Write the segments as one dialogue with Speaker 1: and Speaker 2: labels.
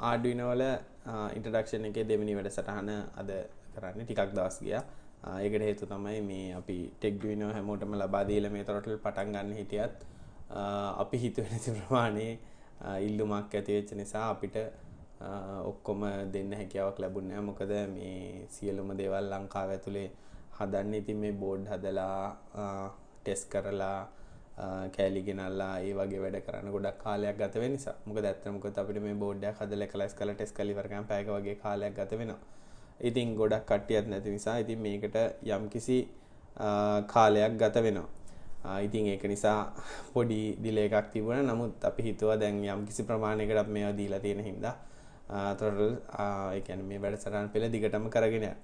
Speaker 1: Arduino වල introduction එකේ දෙවෙනි වැඩසටහන අද කරන්නේ ටිකක් දවස් ගියා. ඒකට හේතුව තමයි මේ අපි Techduino හැමෝටම ලබා දීලා මේ තොරතුරු පටන් ගන්න හිටියත් අපි හිතුවේ නැති ප්‍රමාණයේ ඉල්ලුමක් ඇති වෙච්ච නිසා අපිට ඔක්කොම දෙන්න හැකියාවක් ලැබුණේ නැහැ. මොකද මේ සියලුම දේවල් ලංකාව ඇතුලේ හදන්නේ ඉතින් මේ බෝඩ් හදලා ටෙස්ට් කරලා කෑලි ගෙනල්ලා ඒ වගේ වැඩ කරන්න ගොඩක් කාලයක් ගත වෙන නිසා. මොකද ඇත්තටම මොකද අපිට මේ බෝඩ් එකක් හදලා එකලස් කරලා ටෙස්ට් කරලා ඉවර කරන් පැයක වගේ කාලයක් ගත වෙනවා. ඉතින් ගොඩක් කට්ටියක් නැති නිසා ඉතින් මේකට යම්කිසි කාලයක් ගත වෙනවා. ඉතින් ඒක නිසා පොඩි ඩිලේ එකක් තිබුණා. නමුත් අපි හිතුවා දැන් යම්කිසි ප්‍රමාණයකට අපි මේවා දීලා තියෙන හින්දා තොරතුරු ඒ කියන්නේ මේ වැඩසටහන පෙළ දිගටම කරගෙන යන්න.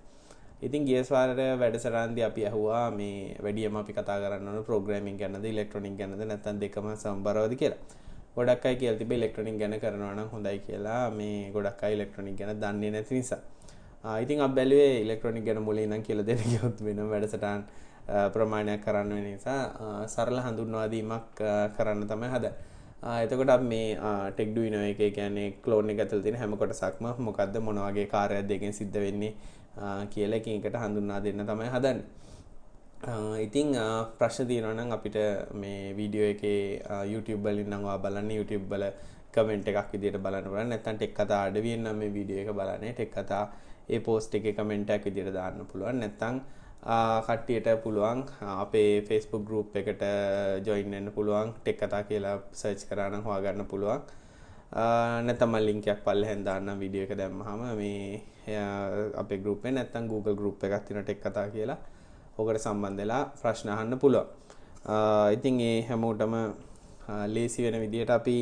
Speaker 1: ඉතින් ගිය සවාරේ වැඩසටහනදී අපි අහුවා මේ වැඩියම අපි කතා කරන්න ඕන ප්‍රෝග්‍රෑමින් ගැනද ඉලෙක්ට්‍රොනික ගැනද නැත්නම් දෙකම සම්බරවද කියලා. ගොඩක් අය කියලා තිබ්බේ ඉලෙක්ට්‍රොනික ගැන කරනවා නම් හොඳයි කියලා. මේ ගොඩක් අය ඉලෙක්ට්‍රොනික ගැන දන්නේ නැති නිසා. ඉතින් අපි බැලුවේ ඉලෙක්ට්‍රොනික ගැන මුලින් ඉඳන් කියලා දෙන්න ගියොත් වෙනම වැඩසටහන් ප්‍රමාණයක් කරන්න වෙන නිසා සරල හඳුන්වා දීමක් කරන්න තමයි හදන්නේ. එතකොට අපි මේ Techduino එකේ කියන්නේ ක්ලෝන් එක ඇතුළේ තියෙන හැම කොටසක්ම මොකද්ද මොන වගේ කාර්යයක් දෙකෙන් සිද්ධ වෙන්නේ කියලා එකින් එකට හඳුන්වා දෙන්න තමයි හදන්නේ. ඉතින් ප්‍රශ්න තියෙනවා නම් අපිට මේ වීඩියෝ එකේ YouTube වලින් නම් ඔයා බලන්නේ YouTube වල කමෙන්ට් එකක් විදියට බලන්න පුළුවන්. නැත්නම් ටෙක් කතා අඩවියෙන් නම් මේ වීඩියෝ එක බලන්නේ. ටෙක් කතා ඒ පෝස්ට් එකේ කමෙන්ට් එකක් විදියට දාන්න පුළුවන්. නැත්නම් කට්ටියට පුළුවන් අපේ Facebook group එකට join වෙන්න පුළුවන්. ටෙක් කතා කියලා search කරා නම් හොයාගන්න පුළුවන්. නැත්නම් ලින්ක් එකක් පල්ලෙහෙන් දාන්නම් වීඩියෝ එක දැම්මහම මේ අපේ group එකේ නැත්නම් Google group එකක් තියෙනවා ටෙක් කතා කියලා. ඔකට සම්බන්ධ වෙලා ප්‍රශ්න අහන්න පුළුවන්. ඉතින් ඒ හැමෝටම ලේසි වෙන විදිහට අපි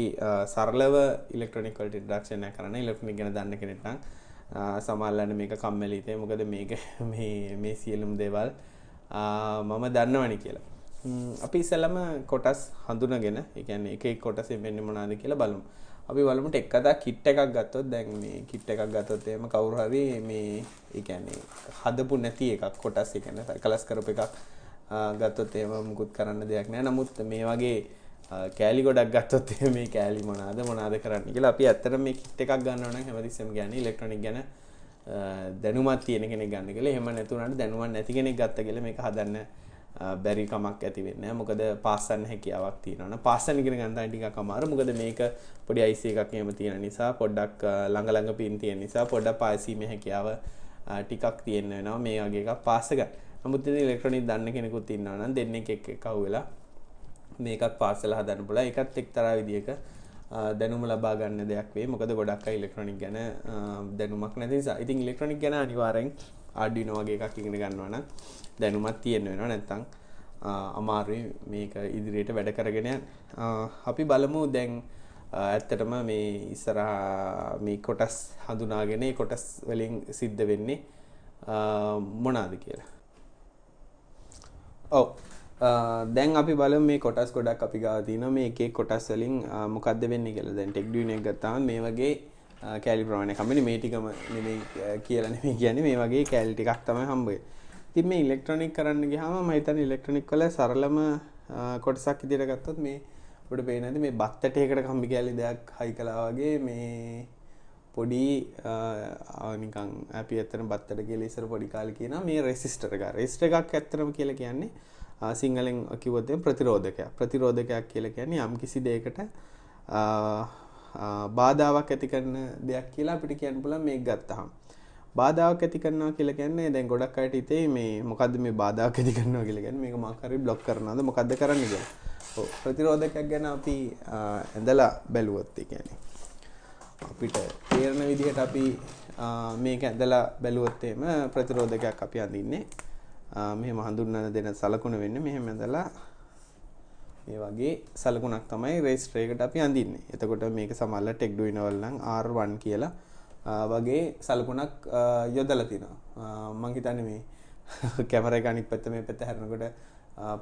Speaker 1: සරලව ඉලෙක්ට්‍රොනික වලට ඉන්ට්‍රොඩක්ෂන් එක කරන්න. ඉලෙක්ට්‍රොනික ගැන දන්න කෙනෙක් නම් සමහරවල්ලානේ මේක කම්මැලි හිතේ. මොකද මේක මේ සියලුම දේවල් මම දන්නවනේ කියලා. අපි ඉස්සෙල්ලාම කොටස් හඳුනගෙන ඒ කියන්නේ එක එක කොටසෙන් වෙන්නේ මොනවද කියලා බලමු. අපි බලමු ටෙක් කතා කිට් එකක් ගත්තොත් දැන් මේ කිට් එකක් ගත්තොත් එහෙම කවුරු හරි මේ ඒ කියන්නේ හදපු නැති එකක් කොටස් ඒ කියන්නේ කලස් කරපු එකක් ගත්තොත් එහෙම මුකුත් කරන්න දෙයක් නැහැ. නමුත් මේ වගේ කෑලි ගොඩක් ගත්තොත් මේ කෑලි මොනවාද කරන්න කියලා අපි ඇත්තටම මේ කිට් එකක් ගන්නවා නම් හැමතිස්සෙම කියන්නේ ඉලෙක්ට්‍රොනික ගැන දැනුමක් තියෙන කෙනෙක් ගන්න කියලා. එහෙම නැතුණාට දැනුමක් නැති කෙනෙක් ගත්ත කියලා මේක හදන්න බැරි කමක් ඇති වෙන්නේ නැහැ. මොකද පාස් කරන්න හැකියාවක් තියෙනවා නම් පාස් කරන්න ඉගෙන ගන්න තමයි ටිකක් අමාරු. මොකද මේක පොඩි IC එකක් එහෙම තියෙන නිසා පොඩ්ඩක් ළඟ පින් තියෙන නිසා පොඩ්ඩක් පාසීමේ හැකියාව ටිකක් තියෙන්න වෙනවා මේ වගේ එකක් පාස් ගන්න. නමුත් ඉතින් ඉලෙක්ට්‍රොනික දන්න කෙනෙකුත් ඉන්නවා නම් දෙන්නෙක් එක්ක අහුවෙලා මේකත් පාර්සල් හදන්න පුළුවන්. ඒකත් එක්තරා විදියක දැනුම ලබා ගන්න දෙයක් වෙයි. මොකද ගොඩක් අය ඉලෙක්ට්‍රොනික ගැන දැනුමක් නැති නිසා. ඉතින් ඉලෙක්ට්‍රොනික ගැන අනිවාර්යෙන් Arduino වගේ එකක් ඉගෙන ගන්නවා නම් දැනුමක් තියෙන්න වෙනවා. නැත්නම් අමාරුයි මේක ඉදිරියට වැඩ කරගෙන යන්න. අපි බලමු දැන් ඇත්තටම මේ ඉස්සරහා මේ කොටස් හඳුනාගෙන ඒ කොටස් වලින් සිද්ධ වෙන්නේ මොනවාද කියලා. ඔව් දැන් අපි බලමු මේ කොටස් ගොඩක් අපි ගාව තියෙනවා. මේ එක එක කොටස් වලින් මොකද්ද වෙන්නේ කියලා. දැන් Techduino එක ගත්තාම මේ වගේ කෑලි ප්‍රමාණයක් හම්බෙන්නේ. මේ ටිකම නෙමෙයි කියලා නෙමෙයි කියන්නේ. මේ වගේ කෑලි ටිකක් තමයි හම්බ වෙන්නේ. ඉතින් මේ ඉලෙක්ට්‍රොනික කරන්න ගියාම මම හිතන්නේ ඉලෙක්ට්‍රොනික වල සරලම කොටසක් විදිහට ගත්තොත් මේ ඔබට පේන්නේ නැති මේ බත්තටයකට කම්බි කෑලි දෙයක් හයි කළා වගේ මේ පොඩි නිකන් අපි ඇත්තටම බත්තට කියලා ඉස්සර පොඩි කාලේ කියනවා මේ රෙසිස්ටර් එක. රෙසිස්ටර් එකක් ඇත්තටම කියලා කියන්නේ සිංහලෙන් කිව්වොත් ප්‍රතිරෝධකයක්. ප්‍රතිරෝධකයක් කියලා කියන්නේ යම් කිසි දෙයකට බාධාවක් ඇති කරන දෙයක් කියලා අපිට කියන්න පුළුවන් මේක ගත්තාම. බාධාවක් ඇති කරනවා කියලා කියන්නේ දැන් ගොඩක් අයට හිතේ මේ මොකද්ද මේ බාධාවක් ඇති කරනවා කියලා කියන්නේ මේක මොකක් හරි બ્લોක් කරනවද මොකද්ද කරන්නේ කියලා. ඔව් ප්‍රතිරෝධකයක් ගැන අපි ඇඳලා බැලුවොත් ඒ කියන්නේ අපිට තේරෙන විදිහට අපි මේක ඇඳලා බැලුවොත් එහෙම ප්‍රතිරෝධකයක් අපි අඳින්නේ මෙහෙම හඳුන්වන දෙන සලකුණ වෙන්නේ මෙහෙම ඇඳලා මේ වගේ සලකුණක් තමයි රෙජිස්ටර් එකට අපි අඳින්නේ. එතකොට මේක සමහරවල් Techduino වල නම් R1 කියලා වගේ සලකුණක් යොදලා තිනවා. මම හිතන්නේ මේ කැමරා එක අනිත් පැත්ත මේ පැත්ත හැරෙනකොට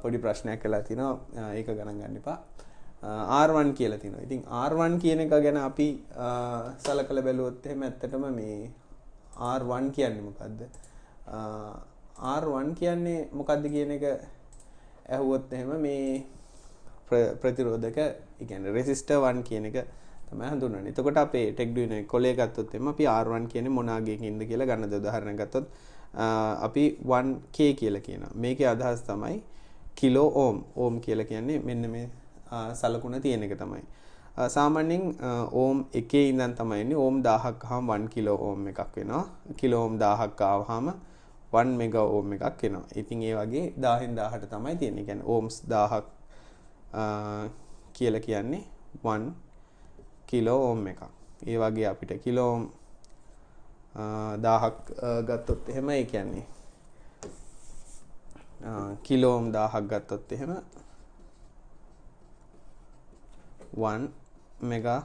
Speaker 1: පොඩි ප්‍රශ්නයක් වෙලා තිනවා. ඒක ගණන් ගන්න එපා. R1 කියලා තිනවා. ඉතින් R1 කියන එක ගැන අපි සලකලා බැලුවොත් එහෙම ඇත්තටම මේ R1 කියන්නේ මොකද්ද? R1 කියන්නේ මොකද්ද කියන එක ඇහුවොත් එහෙම මේ ප්‍රතිරෝධක, ඒ කියන්නේ resistor 1 කියන එක තමයි හඳුන්වන්නේ. එතකොට අපේ ටෙක්ඩුයිනෝ කොලේ ගත්තොත් එimhe අපි R1 කියන්නේ මොන ආගයකින්ද කියලා ගන්නද උදාහරණයක් ගත්තොත් අපි 1k කියලා කියනවා. මේකේ අදහස් තමයි කිලෝ ඕම්. ඕම් කියලා කියන්නේ මෙන්න මේ සලකුණ තියෙන එක තමයි. සාමාන්‍යයෙන් ඕම් එකේ ඉඳන් තමයි එන්නේ. ඕම් 1000ක් ආවම 1 කිලෝ ඕම් එකක් වෙනවා. කිලෝ ඕම් 1000ක් ආවම 1 මෙගා ඕම් එකක් එනවා. ඉතින් ඒ වගේ 1000න් 1000ට තමයි තියෙන්නේ. කියන්නේ ඕම්ස් 1000ක් කියලා කියන්නේ 1 කිලෝ ඕම් එකක්. ඒ වගේ අපිට කිලෝ ඕම් 1000ක් ගත්තොත් එහෙම ඒ කියන්නේ කිලෝ ඕම් 1000ක් ගත්තොත් එහෙම 1 මෙගා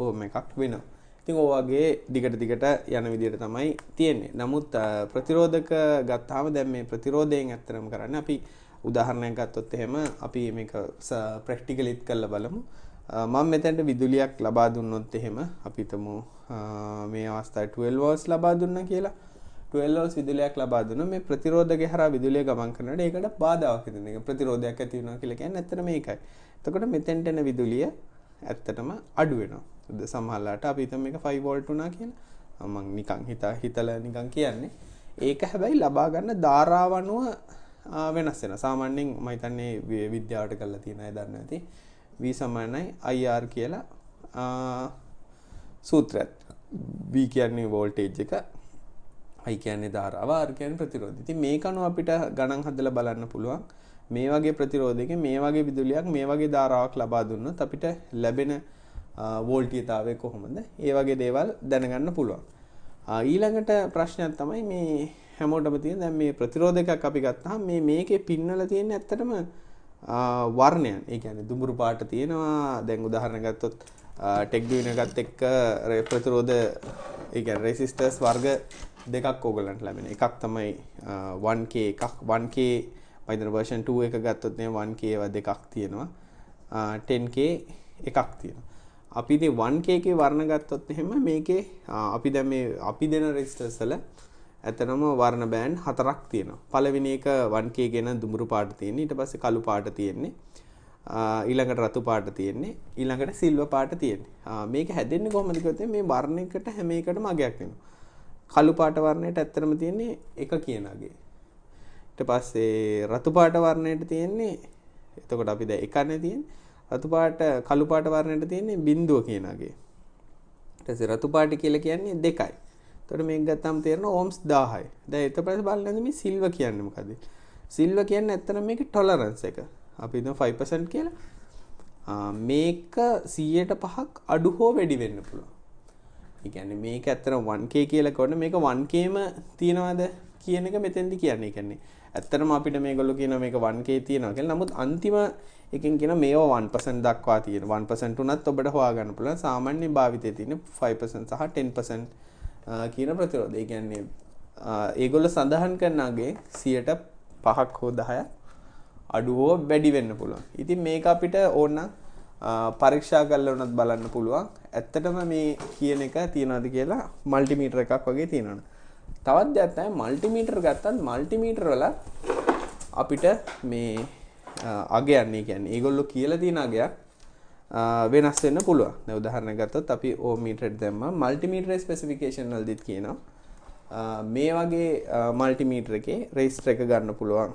Speaker 1: ඕම් එකක් වෙනවා. ඉතින් ඔය වගේ දිගට යන විදිහට තමයි තියෙන්නේ. නමුත් ප්‍රතිරෝධක ගත්තාම දැන් මේ ප්‍රතිරෝධයෙන් ඇත්තටම කරන්නේ අපි උදාහරණයක් ගත්තොත් එහෙම අපි මේක ප්‍රැක්ටිකලිත් කරලා බලමු. මම මෙතනට විදුලියක් ලබා දුන්නොත් එහෙම අපි හිතමු මේ අවස්ථාවේ 12 volts ලබා දුන්නා කියලා. 12 volts විදුලියක් ලබා දුන්නොත් මේ ප්‍රතිරෝධකේ හරහා විදුලිය ගමන් කරනකොට ඒකට බාධාවක් වෙන එක ප්‍රතිරෝධයක් ඇති වෙනවා කියලා කියන්නේ ඇත්තටම මේකයි. එතකොට මෙතෙන්ට එන විදුලිය ඇත්තටම අඩු වෙනවා. සමහරලාට අපි හිතමු මේක 5 volt වුණා කියලා. මම නිකන් හිතලා නිකන් කියන්නේ. ඒක හැබැයි ලබා ගන්න ධාරාව අනුව වෙනස් වෙනවා. සාමාන්‍යයෙන් මම හිතන්නේ විද්‍යාවට කරලා තියෙන අය දන්නවා ඇති. V = IR කියලා සූත්‍රයක්. V කියන්නේ වෝල්ටේජ් එක, I කියන්නේ ධාරාව, R කියන්නේ ප්‍රතිරෝධය. ඉතින් මේක අනුව අපිට ගණන් හදලා බලන්න පුළුවන්. මේ වගේ ප්‍රතිරෝධයකින් මේ වගේ විදුලියක් මේ වගේ ධාරාවක් ලබා දුන්නොත් අපිට ලැබෙන වෝල්ටීයතාවය කොහොමද? ඒ වගේ දේවල් දැනගන්න පුළුවන්. ඊළඟට ප්‍රශ්නයක් තමයි මේ හැමෝටම තියෙන දැන් මේ ප්‍රතිරෝධකයක් අපි ගත්තාම මේකේ පින්නලා තියෙන ඇත්තටම වර්ණයන්. ඒ කියන්නේ දුඹුරු පාට තියෙනවා. දැන් උදාහරණයක් ගත්තොත් ටෙක්ඩුයිනෝ එකත් එක්ක ප්‍රතිරෝධ ඒ කියන්නේ රෙසිස්ටර්ස් වර්ග දෙකක් ඕගලන්ට ලැබෙන. එකක් තමයි 1K එකක් 1K මයිදන version 2 එක ගත්තොත් නේ 1K ඒවා දෙකක් තියෙනවා. 10K එකක් තියෙනවා. අපි ඉතින් 1K එකේ වර්ණ ගත්තොත් එහෙම මේකේ අපි දැන් මේ අපි දෙන රෙසිස්ටර්ස් වල ඇත්තනම වර්ණ බෑන්ඩ් හතරක් තියෙනවා. පළවෙනි එක 1K ගෙන දුඹුරු පාට තියෙන්නේ. ඊට පස්සේ කළු පාට තියෙන්නේ. ඊළඟට රතු පාට තියෙන්නේ. ඊළඟට සිල්වර් පාට තියෙන්නේ. මේක හැදෙන්නේ කොහොමද කිව්වොත් මේ වර්ණයකට හැම එකටම අගයක් වෙනවා. කළු පාට වර්ණයට ඇත්තටම තියෙන්නේ 1 කියන අගය. ඊට පස්සේ රතු පාට වර්ණයට තියෙන්නේ එතකොට අපි දැන් 1නේ තියෙන්නේ. රතු පාට කළු පාට වර්ණයට තියෙන්නේ 0 කියන අගය. ඊට පස්සේ රතු පාට කියලා කියන්නේ 2යි. එතකොට මේක ගත්තාම තේරෙනවා ඕම්ස් 1000යි. දැන් ඊට පස්සේ බලන්න මේ සිල්වර් කියන්නේ මොකද? සිල්වර් කියන්නේ ඇත්තටම මේකේ ටොලරන්ස් එක. අපි හිතමු 5% කියලා. මේක 100%ක් අඩු හෝ වැඩි වෙන්න පුළුවන්. ඒ කියන්නේ මේක ඇත්තටම 1K කියලා කරන මේක 1Kම තියනවාද කියන එක මෙතෙන්දි කියන්නේ. ඒ කියන්නේ ඇත්තටම අපිට මේගොල්ලෝ කියනවා මේක 1K තියනවා කියලා. නමුත් අන්තිම එකෙන් කියන මේවා 1% දක්වා තියෙන. 1% උනත් ඔබට හොයාගන්න පුළුවන්. සාමාන්‍ය භාවිතයේ තියෙන 5% සහ 10% කියන ප්‍රතිරෝධය. ඒ කියන්නේ ඒගොල්ලෝ සඳහන් කරනාගේ 5% හෝ 10% අඩු හෝ වැඩි වෙන්න පුළුවන්. ඉතින් මේක අපිට ඕනනම් පරීක්ෂා කරලා උනත් බලන්න පුළුවන්. ඇත්තටම මේ කියන එක තියනවාද කියලා මල්ටිමීටර් එකක් වගේ තියෙනවනේ. තවත් දෙයක් තමයි මල්ටිමීටර් ගත්තත් මල්ටිමීටර් වල අපිට මේ අගයන්නේ කියන්නේ ඒගොල්ලෝ කියලා තියෙන අගයක් වෙනස් වෙන්න පුළුවන්. දැන් උදාහරණයක් ගත්තොත් අපි ඕම් මීටරෙට දැම්මා මල්ටිමීටර් ස්පෙસિෆිකේෂන් වලදීත් කියනවා මේ වගේ මල්ටිමීටර් එකේ රෙජිස්ටර් එක ගන්න පුළුවන්.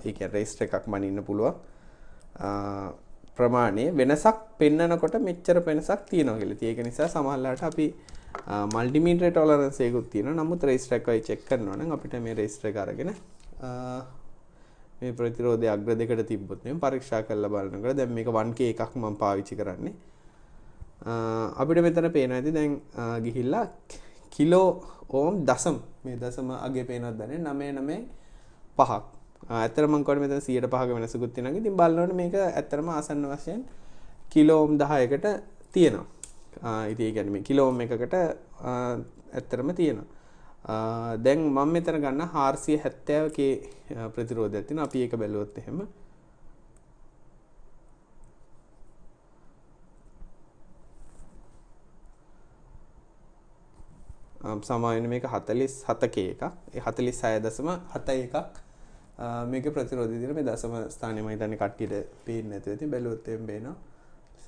Speaker 1: ඒ කියන්නේ රෙජිස්ටර් එකක් මනින්න පුළුවන්. ප්‍රමාණය වෙනසක් පෙන්නකොට මෙච්චර වෙනසක් තියෙනවා කියලා. ඒක නිසා සමහරවිට අපි මල්ටිමීටර් ටොලරන්ස් එකකුත් තියෙනවා. නමුත් රෙජිස්ටර් එක වයි චෙක් කරනවා නම් අපිට මේ රෙජිස්ටර් එක අරගෙන මේ ප්‍රතිරෝධය අග්‍ර දෙකට තිබ්බොත් මේ පරීක්ෂා කරලා බලනකොට දැන් මේක 1K එකක් මම පාවිච්චි කරන්නේ. අපිට මෙතන පේනවා ඇති දැන් ගිහිල්ලා කිලෝ ඕම් දශම මේ දශම අගේ පේනවද දැනේ 995ක්. ඇත්තටම මම කියවනේ මෙතන 105ක වෙනසකුත් තියෙනවා. ඉතින් බලනකොට මේක ඇත්තටම ආසන්න වශයෙන් කිලෝ ඕම් 10කට තියෙනවා. ඉතින් ඒ කියන්නේ මේ කිලෝ ඕම් එකකට ඇත්තටම තියෙනවා. දැන් මම මෙතන ගන්න 470k ප්‍රතිරෝධයක් තියෙනවා. අපි ඒක බැලුවොත් එහෙම සාමාන්‍යයෙන් මේක 47k එකක්. ඒ 46.71ක් මේකේ ප්‍රතිරෝධය දින මේ දශම ස්ථානයේ මම හිතන්නේ කට්ටියට පේන්නේ නැතුව ඉතින් බැලුවොත් එහෙම පේනවා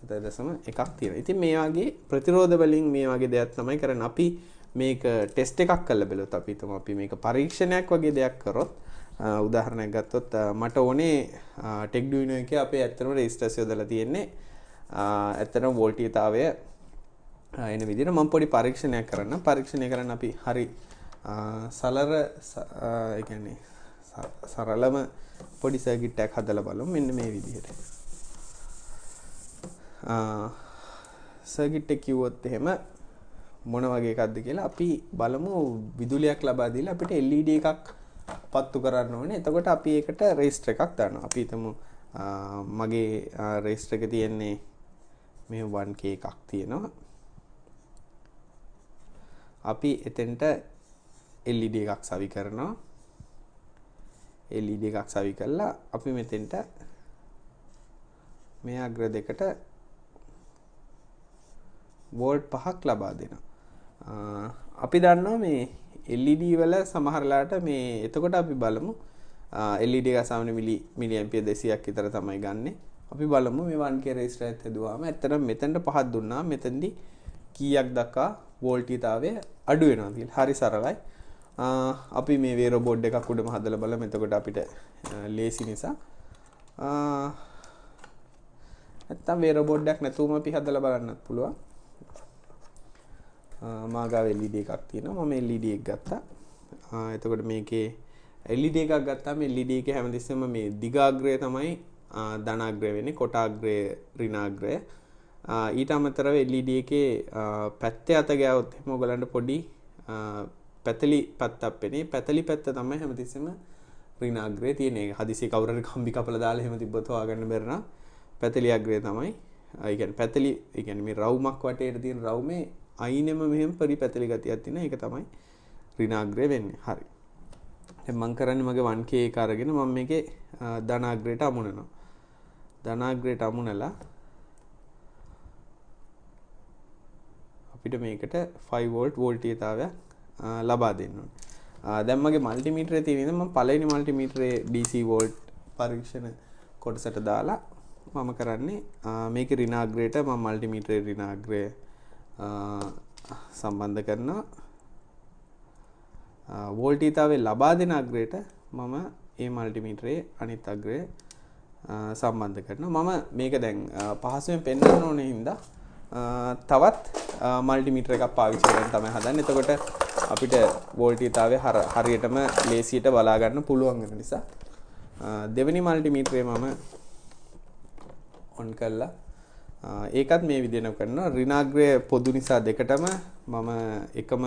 Speaker 1: 7.1ක් තියෙනවා. ඉතින් මේ වගේ ප්‍රතිරෝධ වලින් මේ වගේ දෙයක් තමයි කරන්නේ. අපි මේක ටෙස්ට් එකක් කරලා බලුවොත් අපි හිතමු අපි මේක පරීක්ෂණයක් වගේ දෙයක් කරොත් උදාහරණයක් ගත්තොත් මට ඕනේ ටෙක්ඩුයිනෝ එකේ අපේ ඇත්තටම රෙසිස්ටර්ස් යොදලා තියෙන්නේ ඇත්තටම වෝල්ටීයතාවය එන විදිහට මම පොඩි පරීක්ෂණයක් කරන්න. පරීක්ෂණය කරන්න අපි හරි ඒ කියන්නේ සරලම පොඩි සර්කිට් එකක් හදලා බලමු. මෙන්න මේ විදිහට. සර්කිට් එක කිව්වොත් එහෙම මොන වගේ එකක්ද කියලා අපි බලමු. විදුලියක් ලබා දීලා අපිට LED එකක් පත්තු කරන්න ඕනේ. එතකොට අපි ඒකට රෙසිස්ටර් එකක් දානවා. අපි හිතමු මගේ රෙසිස්ටර් එක තියෙන්නේ මේ 1K එකක් තියෙනවා. අපි එතෙන්ට LED එකක් සවි කරනවා. LED එකක් සවි කළා අපි මෙතෙන්ට මේ අග්‍ර දෙකට වෝල්ට් 5ක් ලබා දෙනවා. අපි දන්නවා මේ LED වල සමහරලාට මේ එතකොට අපි බලමු LED එක සාමාන්‍ය මිලි ඇම්පියර් 200ක් විතර තමයි ගන්නෙ. අපි බලමු මේ 1K රෙසිස්ටර් එකත් හදුවාම ඇත්තටම මෙතෙන්ට 5ක් දුන්නා මෙතෙන්දි කීයක් දක්වා වෝල්ටීයතාවය අඩු වෙනවා කියලා. හරි සරලයි. අපි මේ වේරෝ බෝඩ් එකක් උඩම හදලා බලමු. එතකොට අපිට ලේසි නිසා නැත්තම් වේරෝ බෝඩ් එකක් නැතුවම අපි හදලා බලන්නත් පුළුවන්. මාගාව LED එකක් තියෙනවා. මම LED එක ගත්තා. එතකොට මේකේ LED එකක් ගත්තාම LED එකේ හැමතිස්සෙම මේ දිගාග්‍රය තමයි ධනාග්‍රය වෙන්නේ. කොටාග්‍රය ඍණාග්‍රය. ඊට අමතරව LED එකේ පැත්තේ අත ගෑවොත් එහෙම ඔයගලන්ට පොඩි පැතලි පැත්තක් වෙන්නේ. පැතලි පැත්ත තමයි හැමතිස්සෙම ඍණාග්‍රය තියෙන්නේ. හදිසිය කවුරු හරි කම්බි කපලා දාලා එහෙම තිබ්බොත් හොයාගන්න බැරි නම් පැතලි අග්‍රය තමයි. ඒ කියන්නේ පැතලි ඒ කියන්නේ මේ රවුමක් වටේට තියෙන රවුමේ අයිනෙම මෙහෙම පරිපැතලි ගතියක් තියෙන එක තමයි ඍණාග්‍රය වෙන්නේ. හරි. දැන් මම කරන්නේ මගේ 1K එක අරගෙන මම මේකේ ධනාග්‍රයට අමුණනවා. ධනාග්‍රයට අමුණලා අපිට මේකට 5 වෝල්ට් වෝල්ටීයතාවයක් ලබා දෙන්න ඕනේ. දැන් මගේ මල්ටිමීටරේ තියෙන මම පළවෙනි මල්ටිමීටරේ DC වෝල්ට් පරීක්ෂණ කොටසට දාලා මම කරන්නේ මේකේ ඍණාග්‍රයට මම මල්ටිමීටරේ ඍණාග්‍රය සම්බන්ධ කරනවා. වෝල්ටීයතාවය ලබා දෙන අග්‍රයට මම මේ මල්ටිමීටරේ අනිත් අග්‍රය සම්බන්ධ කරනවා. මම මේක දැන් පහසුවෙන් පෙන්වන්න ඕනේ හින්දා තවත් මල්ටිමීටර එකක් පාවිච්චි කරගෙන තමයි හදන්නේ. එතකොට අපිට වෝල්ටීයතාවය හරියටම ලේසියට බලා ගන්න පුළුවන් වෙන නිසා දෙවෙනි මල්ටිමීටරේ මම ඔන් කළා. ඒකත් මේ විදිහට කරනවා. ඍණාග්‍රය පොදු නිසා දෙකටම මම එකම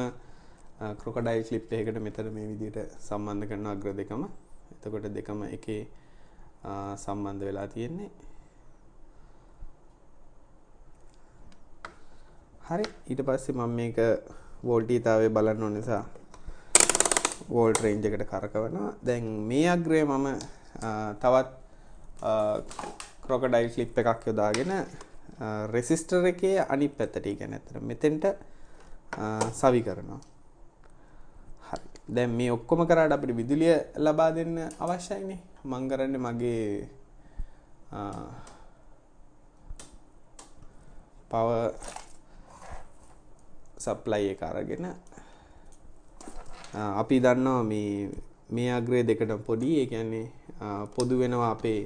Speaker 1: ක්‍රොකොඩයිල් ක්ලිප් එකකට මෙතන මේ විදිහට සම්බන්ධ කරන අග්‍ර දෙකම. එතකොට දෙකම එකේ සම්බන්ධ වෙලා තියෙන්නේ. හරි. ඊට පස්සේ මම මේක වෝල්ටීයතාවය බලන්න ඕන නිසා වෝල්ට් රේන්ජ් එකට කරකවනවා. දැන් මේ අග්‍රය මම තවත් ක්‍රොකොඩයිල් ක්ලිප් එකක් යොදාගෙන රෙසිස්ටර් එකේ අනිත් පැත්තට කියන්නේ අතර මෙතෙන්ට සවි කරනවා. හරි. දැන් මේ ඔක්කොම කරාට අපිට විදුලිය ලබා දෙන්න අවශ්‍යයිනේ. මම කරන්නේ මගේ power supply එක අරගෙන අපි දන්නවා මේ අග්‍රය දෙකටම පොඩි. ඒ කියන්නේ පොදු වෙනවා අපේ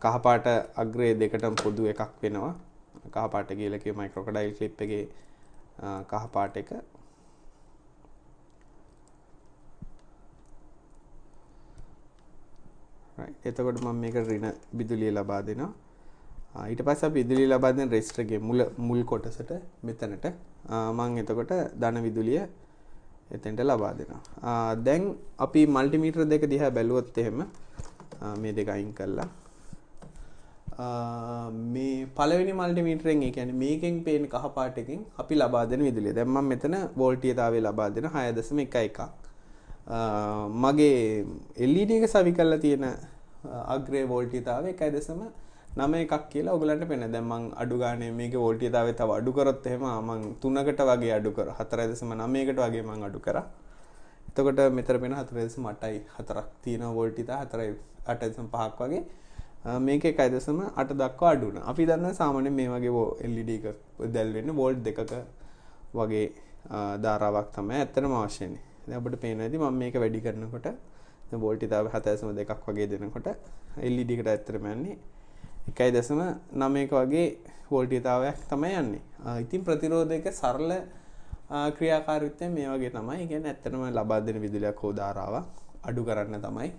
Speaker 1: කහපාට අග්‍රය දෙකටම පොදු එකක් වෙනවා. කහපාට කියලා කිය මයික්‍රොකොඩයිල් ක්ලිප් එකේ කහපාට එක. right. එතකොට මම මේක ඍණ විදුලිය ලබා දෙනවා. ඊට පස්සේ අපි විදුලිය ලබා දෙන රෙසිස්ටර් ගේ මුල් කොටසට මෙතනට මම එතකොට ධන විදුලිය එතෙන්ට ලබා දෙනවා. දැන් අපි මල්ටිමීටර දෙක දිහා බැලුවොත් එහෙම මේ දෙක අයින් කළා. මේ පළවෙනි මල්ටිමීටරෙන් ඒ කියන්නේ මේකෙන් පේන කහ පාට එකෙන් අපි ලබා දෙන විදුලිය. දැන් මම මෙතන වෝල්ටීයතාවය ලබා දෙන 6.11ක්. මගේ LED එක සවි කරලා තියෙන අග්‍රේ වෝල්ටීයතාවය 1.91ක් කියලා ඔයගලන්ට පේනවා. දැන් මම අඩු ගානේ මේකේ වෝල්ටීයතාවය තව අඩු කරොත් එහෙම මම 3කට වගේ අඩු කරා. 4.9කට වගේ මම අඩු කරා. එතකොට මෙතන වෙන 4.8යි 4ක් තියෙනවා වෝල්ටීයතාව 4.8.5ක් වගේ. මේක 1.8 දක්වා අඩු වෙනවා. අපි දන්නවා සාමාන්‍යයෙන් මේ වගේ LED එක දැල් වෙන්නේ වෝල්ට් 2ක වගේ ධාරාවක් තමයි ඇත්තටම අවශ්‍ය වෙන්නේ. දැන් ඔබට පේනවා ඇති මම මේක වැඩි කරනකොට දැන් වෝල්ටීයතාව 7.2ක් වගේ දෙනකොට LED එකට ඇත්තටම යන්නේ 1.9ක වගේ වෝල්ටීයතාවයක් තමයි යන්නේ. ඉතින් ප්‍රතිරෝධයක සරල ක්‍රියාකාරීත්වය මේ වගේ තමයි. ඒ කියන්නේ ඇත්තටම ලබා දෙන විදුලියක් හෝ ධාරාවක් අඩු කරන්න තමයි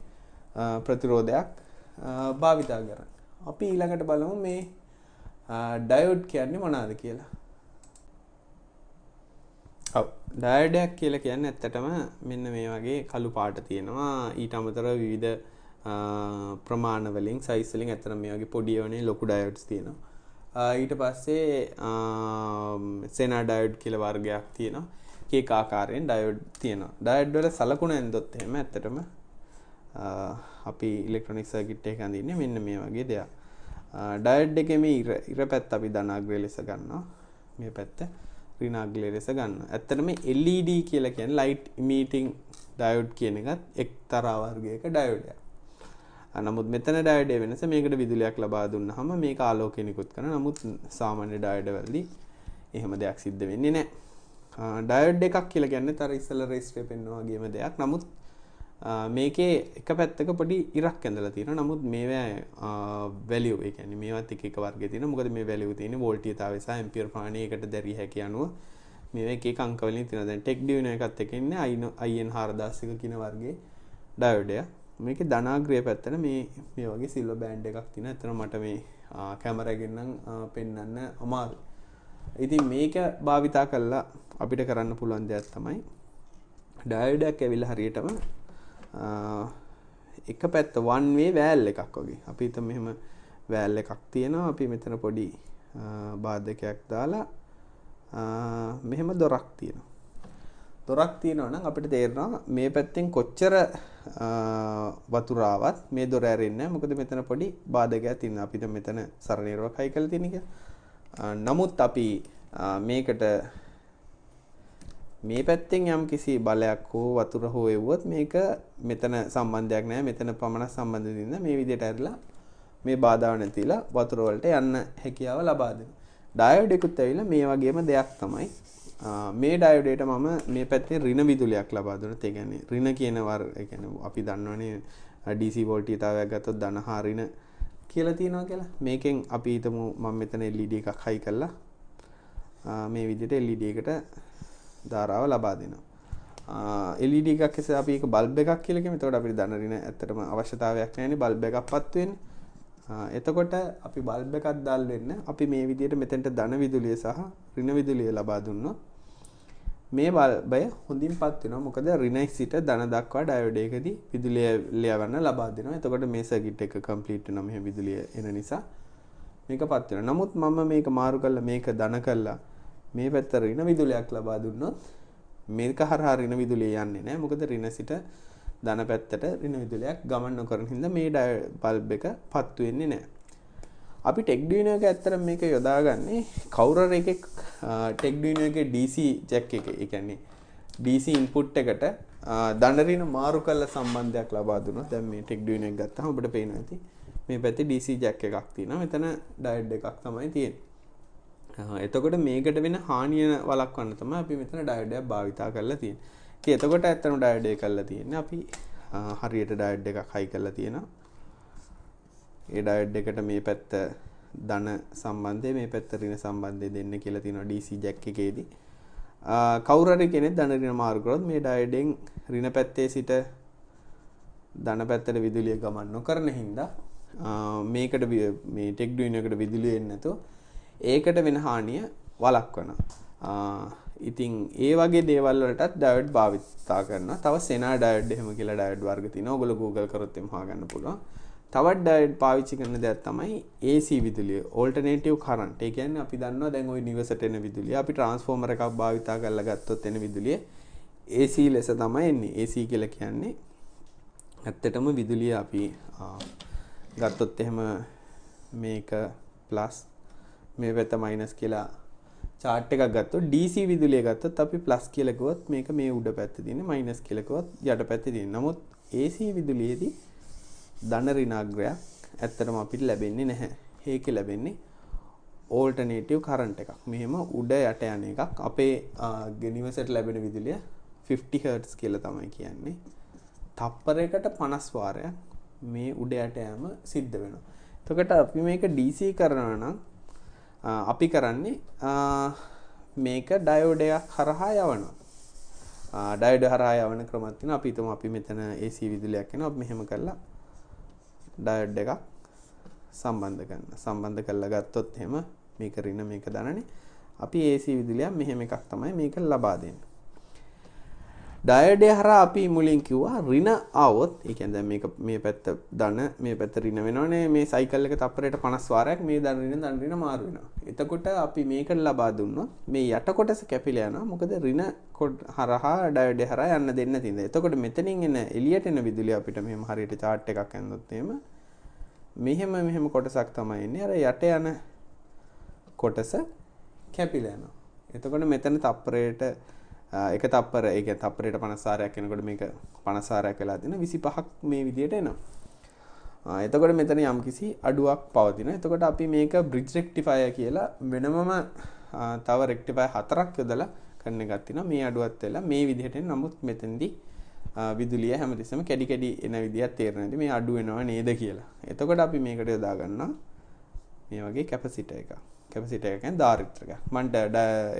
Speaker 1: ප්‍රතිරෝධයක් භාවිතා කරන්නේ. අපි ඊළඟට බලමු මේ ඩයෝඩ් කියන්නේ මොනවාද කියලා. ඔව් ඩයෝඩයක් කියලා කියන්නේ ඇත්තටම මෙන්න මේ වගේ කළු පාට තියෙනවා. ඊට අමතරව විවිධ ප්‍රමාණ වලින් සයිස් වලින් ඇත්තටම මේ වගේ පොඩි වනේ ලොකු ඩයෝඩ්ස් තියෙනවා. ඊට පස්සේ සෙනා ඩයෝඩ් කියලා වර්ගයක් තියෙනවා. කේක් ආකාරයෙන් ඩයෝඩ් තියෙනවා. ඩයෝඩ් වල සලකුණ ඇන්දොත් එහෙම ඇත්තටම අපි ඉලෙක්ට්‍රොනික සර්කිට් එක අඳින්නේ මෙන්න මේ වගේ දෙයක්. ඩයෝඩ් එකේ මේ ඉර පැත්ත අපි ධනාග්‍රය ලෙස ගන්නවා. මේ පැත්ත ඍණාග්‍රය ලෙස ගන්නවා. ඇත්තටම LED කියලා කියන්නේ ලයිට් ඉමිටිං ඩයෝඩ් කියන එකත් එක්තරා වර්ගයක ඩයෝඩයක්. නමුත් මෙතන ඩයෝඩ් වෙනස මේකට විදුලියක් ලබා දුන්නාම මේක ආලෝකය නිකුත් කරන. නමුත් සාමාන්‍ය ඩයෝඩ් වලදී එහෙම දෙයක් සිද්ධ වෙන්නේ නැහැ. ඩයෝඩ් එකක් කියලා කියන්නේ තර ඉස්සෙල්ලා රෙජිස්ටර් පෙන්වනවා වගේම දෙයක්. නමුත් මේකේ එක පැත්තක පොඩි ඉරක් ඇඳලා තියෙනවා. නමුත් මේවා වැලියු ඒ කියන්නේ මේවත් එක එක වර්ගයේ තියෙනවා. මොකද මේ වැලියු තියෙන්නේ වෝල්ටීයතාවය සහ ඇම්පියර් ප්‍රමාණය එකට දැරිය හැකි අනුව මේවා එක එක අංක වලින් තියෙනවා. දැන් ටෙක්ඩියුනෝ එකත් එක්ක ඉන්නේ IN 4000 කියන වර්ගයේ ඩයෝඩය. මේකේ ධනාග්‍රය පැත්තට මේ වගේ සිල්වර් බෑන්ඩ් එකක් තියෙනවා. එතන මට මේ කැමරා එකෙන් නම් පෙන්වන්න අමාරුයි. ඉතින් මේක භාවිතා කරලා අපිට කරන්න පුළුවන් දෙයක් තමයි ඩයෝඩයක් ඇවිල්ලා හරියටම එක පැත්ත one way වෑල් එකක් වගේ. අපි හිතමු මෙහෙම වෑල් එකක් තියෙනවා. අපි මෙතන පොඩි බාධකයක් දාලා මෙහෙම දොරක් තියෙනවා. දොරක් තියෙනවා නම් අපිට තේරෙනවා මේ පැත්තෙන් කොච්චර වතුර ආවත් මේ දොර ඇරෙන්නේ නැහැ. මොකද මෙතන පොඩි බාධකයක් තියෙනවා. අපි දැන් මෙතන සරණේරුවක් හයි කරලා තියෙන එක. නමුත් අපි මේකට මේ පැත්තෙන් යම් කිසි බලයක් හෝ වතුර හෝ එවුවොත් මේක මෙතන සම්බන්ධයක් නැහැ. මෙතන පමණ සම්බන්ධ දෙන්න මේ විදිහට ඇරලා මේ බාධාව නැතිලා වතුර වලට යන්න හැකියාව ලබා දෙනවා. ඩයෝඩ් එකකුත් ඇවිල්ලා මේ වගේම දෙයක් තමයි. මේ ඩයෝඩේට මම මේ පැත්තේ ඍණ විදුලියක් ලබා දුන්නොත් ඒ කියන්නේ ඍණ කියන ඒ කියන්නේ අපි දන්නවනේ DC වෝල්ටීයතාවයක් ගත්තොත් ධන හා ඍණ කියලා තියෙනවා කියලා. මේකෙන් අපි හිතමු මම මෙතන LED එකක් හයි කළා. මේ විදිහට LED එකට ධාරාව ලබා දෙනවා. LED එකක් ඇස්සේ අපි ඒක බල්බ් එකක් කියලා කියමු. එතකොට අපිට ධන ඍණ ඇත්තටම අවශ්‍යතාවයක් නැහැ නේ බල්බ් එකක්පත් වෙන්නේ. එතකොට අපි බල්බ් එකක් දාල් වෙන්න අපි මේ විදිහට මෙතෙන්ට ධන විදුලිය සහ ඍණ විදුලිය ලබා දුන්නොත් මේ බල්බය හොඳින්පත් වෙනවා. මොකද ඍණ සිට ධන දක්වා ඩයෝඩ් එකදී විදුලිය ලැබවන්න ලබා දෙනවා. එතකොට මේ සර්කිට් එක කම්ප්ලීට් වෙනවා. මෙහෙ විදුලිය එන නිසා මේකපත් වෙනවා. නමුත් මම මේක මාරු කරලා මේක ධන කළා මේ පැත්ත ඍණ විදුලියක් ලබා දුන්නොත් මේක හරහා ඍණ විදුලිය යන්නේ නැහැ. මොකද ඍණ සිට ධන පැත්තට ඍණ විදුලියක් ගමන් නොකරන හින්දා මේ බල්බ් එක පත්තු වෙන්නේ නැහැ. අපි ටෙක්ඩියුනෝ එක ඇත්තට මේක යොදාගන්නේ කවුරර එකෙක් ටෙක්ඩියුනෝ එකේ DC ජැක් එක. ඒ කියන්නේ DC ඉන්පුට් එකට ධන ඍණ මාරු කරලා සම්බන්ධයක් ලබා දුනොත් දැන් මේ ටෙක්ඩියුනෝ එක ගත්තාම ඔබට පේනවා ඇති මේ පැත්තේ DC ජැක් එකක් තියෙනවා. මෙතන ඩයෝඩ් එකක් තමයි තියෙන්නේ. එතකොට මේකට වෙන හානිය වළක්වන්න තමයි අපි මෙතන ඩයෝඩ් එකක් භාවිතා කරලා තියෙන්නේ. ඉතින් එතකොට ඇත්තටම ඩයෝඩ් එක කරලා තියෙන්නේ අපි හරියට ඩයෝඩ් එකක් හයි කරලා තියෙනවා. ඒ ඩයෝඩ් එකට මේ පැත්ත ධන සම්බන්ධය මේ පැත්ත ඍණ සම්බන්ධය දෙන්න කියලා තියෙනවා DC ජැක් එකේදී. කවුරු හරි කෙනෙක් ධන ඍණ මාරු කරොත් මේ ඩයෝඩෙන් ඍණ පැත්තේ සිට ධන පැත්තට විදුලිය ගමන් නොකරන හින්දා මේකට මේ ටෙක්ඩියුනෝ එකට විදුලිය එන්නේ නැතුව ඒකට වෙන හානිය වළක්වනවා. ඉතින් ඒ වගේ දේවල් වලටත් ඩයෝඩ් භාවිතා කරනවා. තව සෙනා ඩයෝඩ් එහෙම කියලා ඩයෝඩ් වර්ග තියෙනවා. ඔයගොල්ලෝ Google කරොත් එම් හොයාගන්න පුළුවන්. තවත් ඩයෝඩ් පාවිච්චි කරන දෙයක් තමයි AC විදුලිය. Alternative current. ඒ කියන්නේ අපි දන්නවා දැන් ওই නිවසට එන විදුලිය අපි ට්‍රාන්ස්ෆෝමර් එකක් භාවිතා කරලා ගත්තොත් එන විදුලිය AC ලෙස තමයි එන්නේ. AC කියලා කියන්නේ ඇත්තටම විදුලිය අපි ගත්තොත් එහෙම මේක ප්ලස් මේ පැත්ත මයිනස් කියලා chart එකක් ගත්තොත් DC විදුලිය ගත්තොත් අපි ප්ලස් කියලා කිව්වොත් මේක මේ උඩ පැත්තේ තියෙන්නේ මයිනස් කියලා කිව්වොත් යට පැත්තේ තියෙන්නේ. නමුත් AC විදුලියේදී ධන ඍණාග්‍රයක් ඇත්තටම අපිට ලැබෙන්නේ නැහැ. ඒකේ ලැබෙන්නේ ඕල්ටර්නේටිව් කරන්ට් එකක්. මෙහෙම උඩ යට යන එකක්. අපේ ගෙනිවසට ලැබෙන විදුලිය 50 Hz කියලා තමයි කියන්නේ. තප්පරයකට 50 වාරයක් මේ උඩ යට යෑම සිද්ධ වෙනවා. එතකොට අපි මේක DC කරනවා නම් අපි කරන්නේ මේක ඩයෝඩ් එකක් හරහා යවනවා. ඩයෝඩ් හරහා යවන ක්‍රමයක් තියෙනවා. අපි හිතමු අපි මෙතන AC විදුලියක් එනවා. අපි මෙහෙම කරලා ඩයෝඩ් එකක් සම්බන්ධ කරනවා. සම්බන්ධ කරලා ගත්තොත් එහෙම මේක ඍණ මේක ධනනේ. අපි AC විදුලියක් මෙහෙම එකක් තමයි මේක ලබා දෙන්නේ. ඩයෝඩ් හරහා අපි මුලින් කිව්වා ඍණ આવොත් ඒ කියන්නේ දැන් මේක මේ පැත්ත ධන මේ පැත්ත ඍණ වෙනවනේ මේ සයිකල් එක තප්පරයට 50 වාරයක් මේ ධන ඍණ මාරු වෙනවා. එතකොට අපි මේකට ලබා දුන්නොත් මේ යට කොටස කැපිලා යනවා. මොකද ඍණ හරහා ඩයෝඩ් හරහා යන්න දෙන්න තියෙනවා. එතකොට මෙතනින් එන එළියට එන විදුලිය අපිට මෙහෙම හරියට chart එකක් ඇඳුනොත් එහෙම මෙහෙම කොටසක් තමයි එන්නේ. අර යට යන කොටස කැපිලා යනවා. එතකොට මෙතන තප්පරයට එක තප්පර ඒ කියන්නේ තප්පරයට 50 වාරයක් එනකොට මේක 50 වාරයක් වෙලා තියෙන 25ක් මේ විදියට එනවා. එතකොට මෙතන යම්කිසි අඩුවක් පවතිනවා. එතකොට අපි මේක බ්‍රිජ් රෙක්ටිෆයර් කියලා වෙනමම තව රෙක්ටිෆයර් 4ක් යොදලා කරන එකක් තියෙනවා. මේ අඩුවත් වෙලා මේ විදිහට එන නමුත් මෙතෙන්දී විදුලිය හැමතිස්සෙම කැඩි කැඩි එන විදිහක් තේරෙනවා. මේ අඩු වෙනව නේද කියලා. එතකොට අපි මේකට යොදා ගන්නවා මේ වගේ කැපසිටර් එකක්. කැපසිටර් එක කියන්නේ ධාරිත්‍රකයක්. මම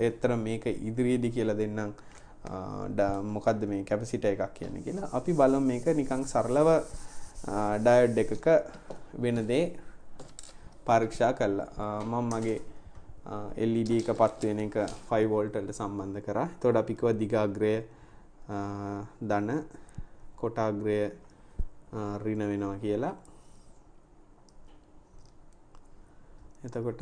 Speaker 1: ඒතර මේක ඉදිරියේදී කියලා දෙන්නම් මොකද්ද මේ කැපසිටර් එකක් කියන්නේ කියලා. අපි බලමු මේක නිකන් සරලව ඩයෝඩ් එකක වෙන දේ පරීක්ෂා කළා. මම මගේ LED එක පත් වෙන එක 5 වෝල්ට් වලට සම්බන්ධ කරා. එතකොට අපි කිව්වා දිගාග්‍රය ධන කොටාග්‍රය ඍණ වෙනවා කියලා. එතකොට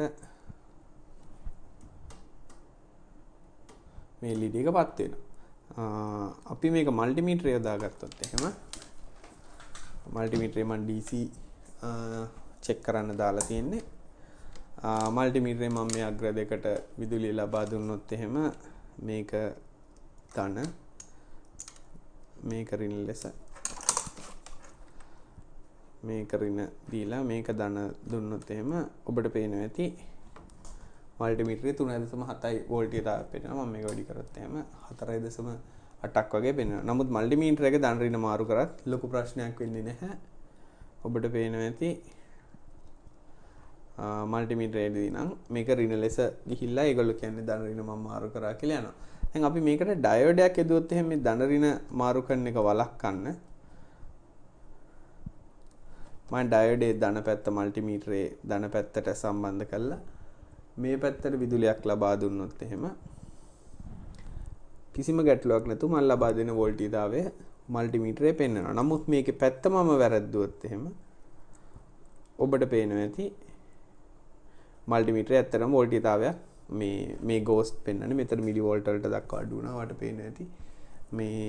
Speaker 1: මේ LED එක පත් වෙනවා. අපි මේක මල්ටිමීටරය යොදාගත්තොත් එහෙම මල්ටිමීටරේ මම DC චෙක් කරන්න දාලා තියෙන්නේ. මල්ටිමීටරේ මම මේ අග්‍ර දෙකට විදුලිය ලබා දුන්නොත් එහෙම මේක ධන මේක ඍණ ලෙස මේක ඍණ දීලා මේක ධන දුන්නොත් එහෙම ඔබට පේනවා ඇති මල්ටිමීටරේ 3.7යි වෝල්ට් එක පේනවා. මම මේක වැඩි කරොත් එහෙම 4.8ක් වගේ පේනවා. නමුත් මල්ටිමීටර එක ධන ඍණ මාරු කරත් ලොකු ප්‍රශ්නයක් වෙන්නේ නැහැ. ඔබට පේනවා ඇති මල්ටිමීටරේදී නම් මේක ඍණ ලෙස ගිහිල්ලා ඒගොල්ලෝ කියන්නේ ධන ඍණ මම මාරු කරා කියලා යනවා. දැන් අපි මේකට ඩයෝඩයක් යදුවොත් එහෙනම් මේ ධන ඍණ මාරු කරන එක වළක්වන්න මම ඩයෝඩේ ධන පැත්ත මල්ටිමීටරේ ධන පැත්තට සම්බන්ධ කරලා මේ පැත්තට විදුලියක් ලබා දුන්නොත් එහෙම කිසිම ගැටලුවක් නැතුව මම ලබා දෙන වෝල්ටීයතාවය මල්ටිමීටරේ පෙන්වනවා. නමුත් මේකේ පැත්ත මම වැරද්දුවොත් එහෙම ඔබට පේනවා ඇති මල්ටිමීටරේ ඇත්තටම වෝල්ටීයතාවය මේ ගෝස්ට් පෙන්වන්නේ මෙතන මිලි වෝල්ට් වලට දක්වා අඩු වුණා. වට පේනවා ඇති මේ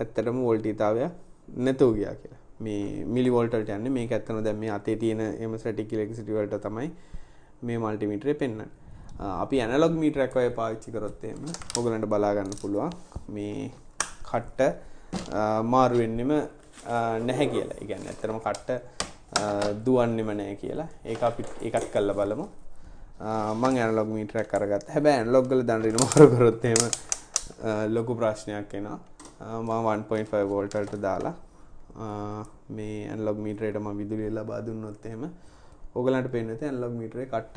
Speaker 1: ඇත්තටම වෝල්ටීයතාවය නැතුව ගියා කියලා. මේ මිලි වෝල්ට් වලට යන්නේ මේක ඇත්තටම දැන් මේ අතේ තියෙන ස්ටැටික් ඉලෙක්ට්‍රිසිටි වලට තමයි මේ මල්ටිමීටරේ පෙන්වන්නේ. අපි ඇනලොග් මීටරයක් වගේ පාවිච්චි කරොත් එහෙම ඔයගලන්ට බලා ගන්න පුළුවන් මේ කට්ට මාරු වෙන්නෙම නැහැ කියලා. ඒ කියන්නේ ඇත්තටම කට්ට දුවන්නෙම නැහැ කියලා. ඒක අපි ඒකත් කරලා බලමු. මම ඇනලොග් මීටරයක් අරගත්තා. හැබැයි ඇනලොග් වල ධන ඍණ මාරු කරොත් එහෙම ලොකු ප්‍රශ්නයක් එනවා. මම 1.5 වෝල්ට් වලට දාලා මේ ඇනලොග් මීටරේට මම විදුලිය ලබා දුන්නොත් එහෙම ඔයගලන්ට පේන්නේ නැති ඇනලොග් මීටරේ කට්ට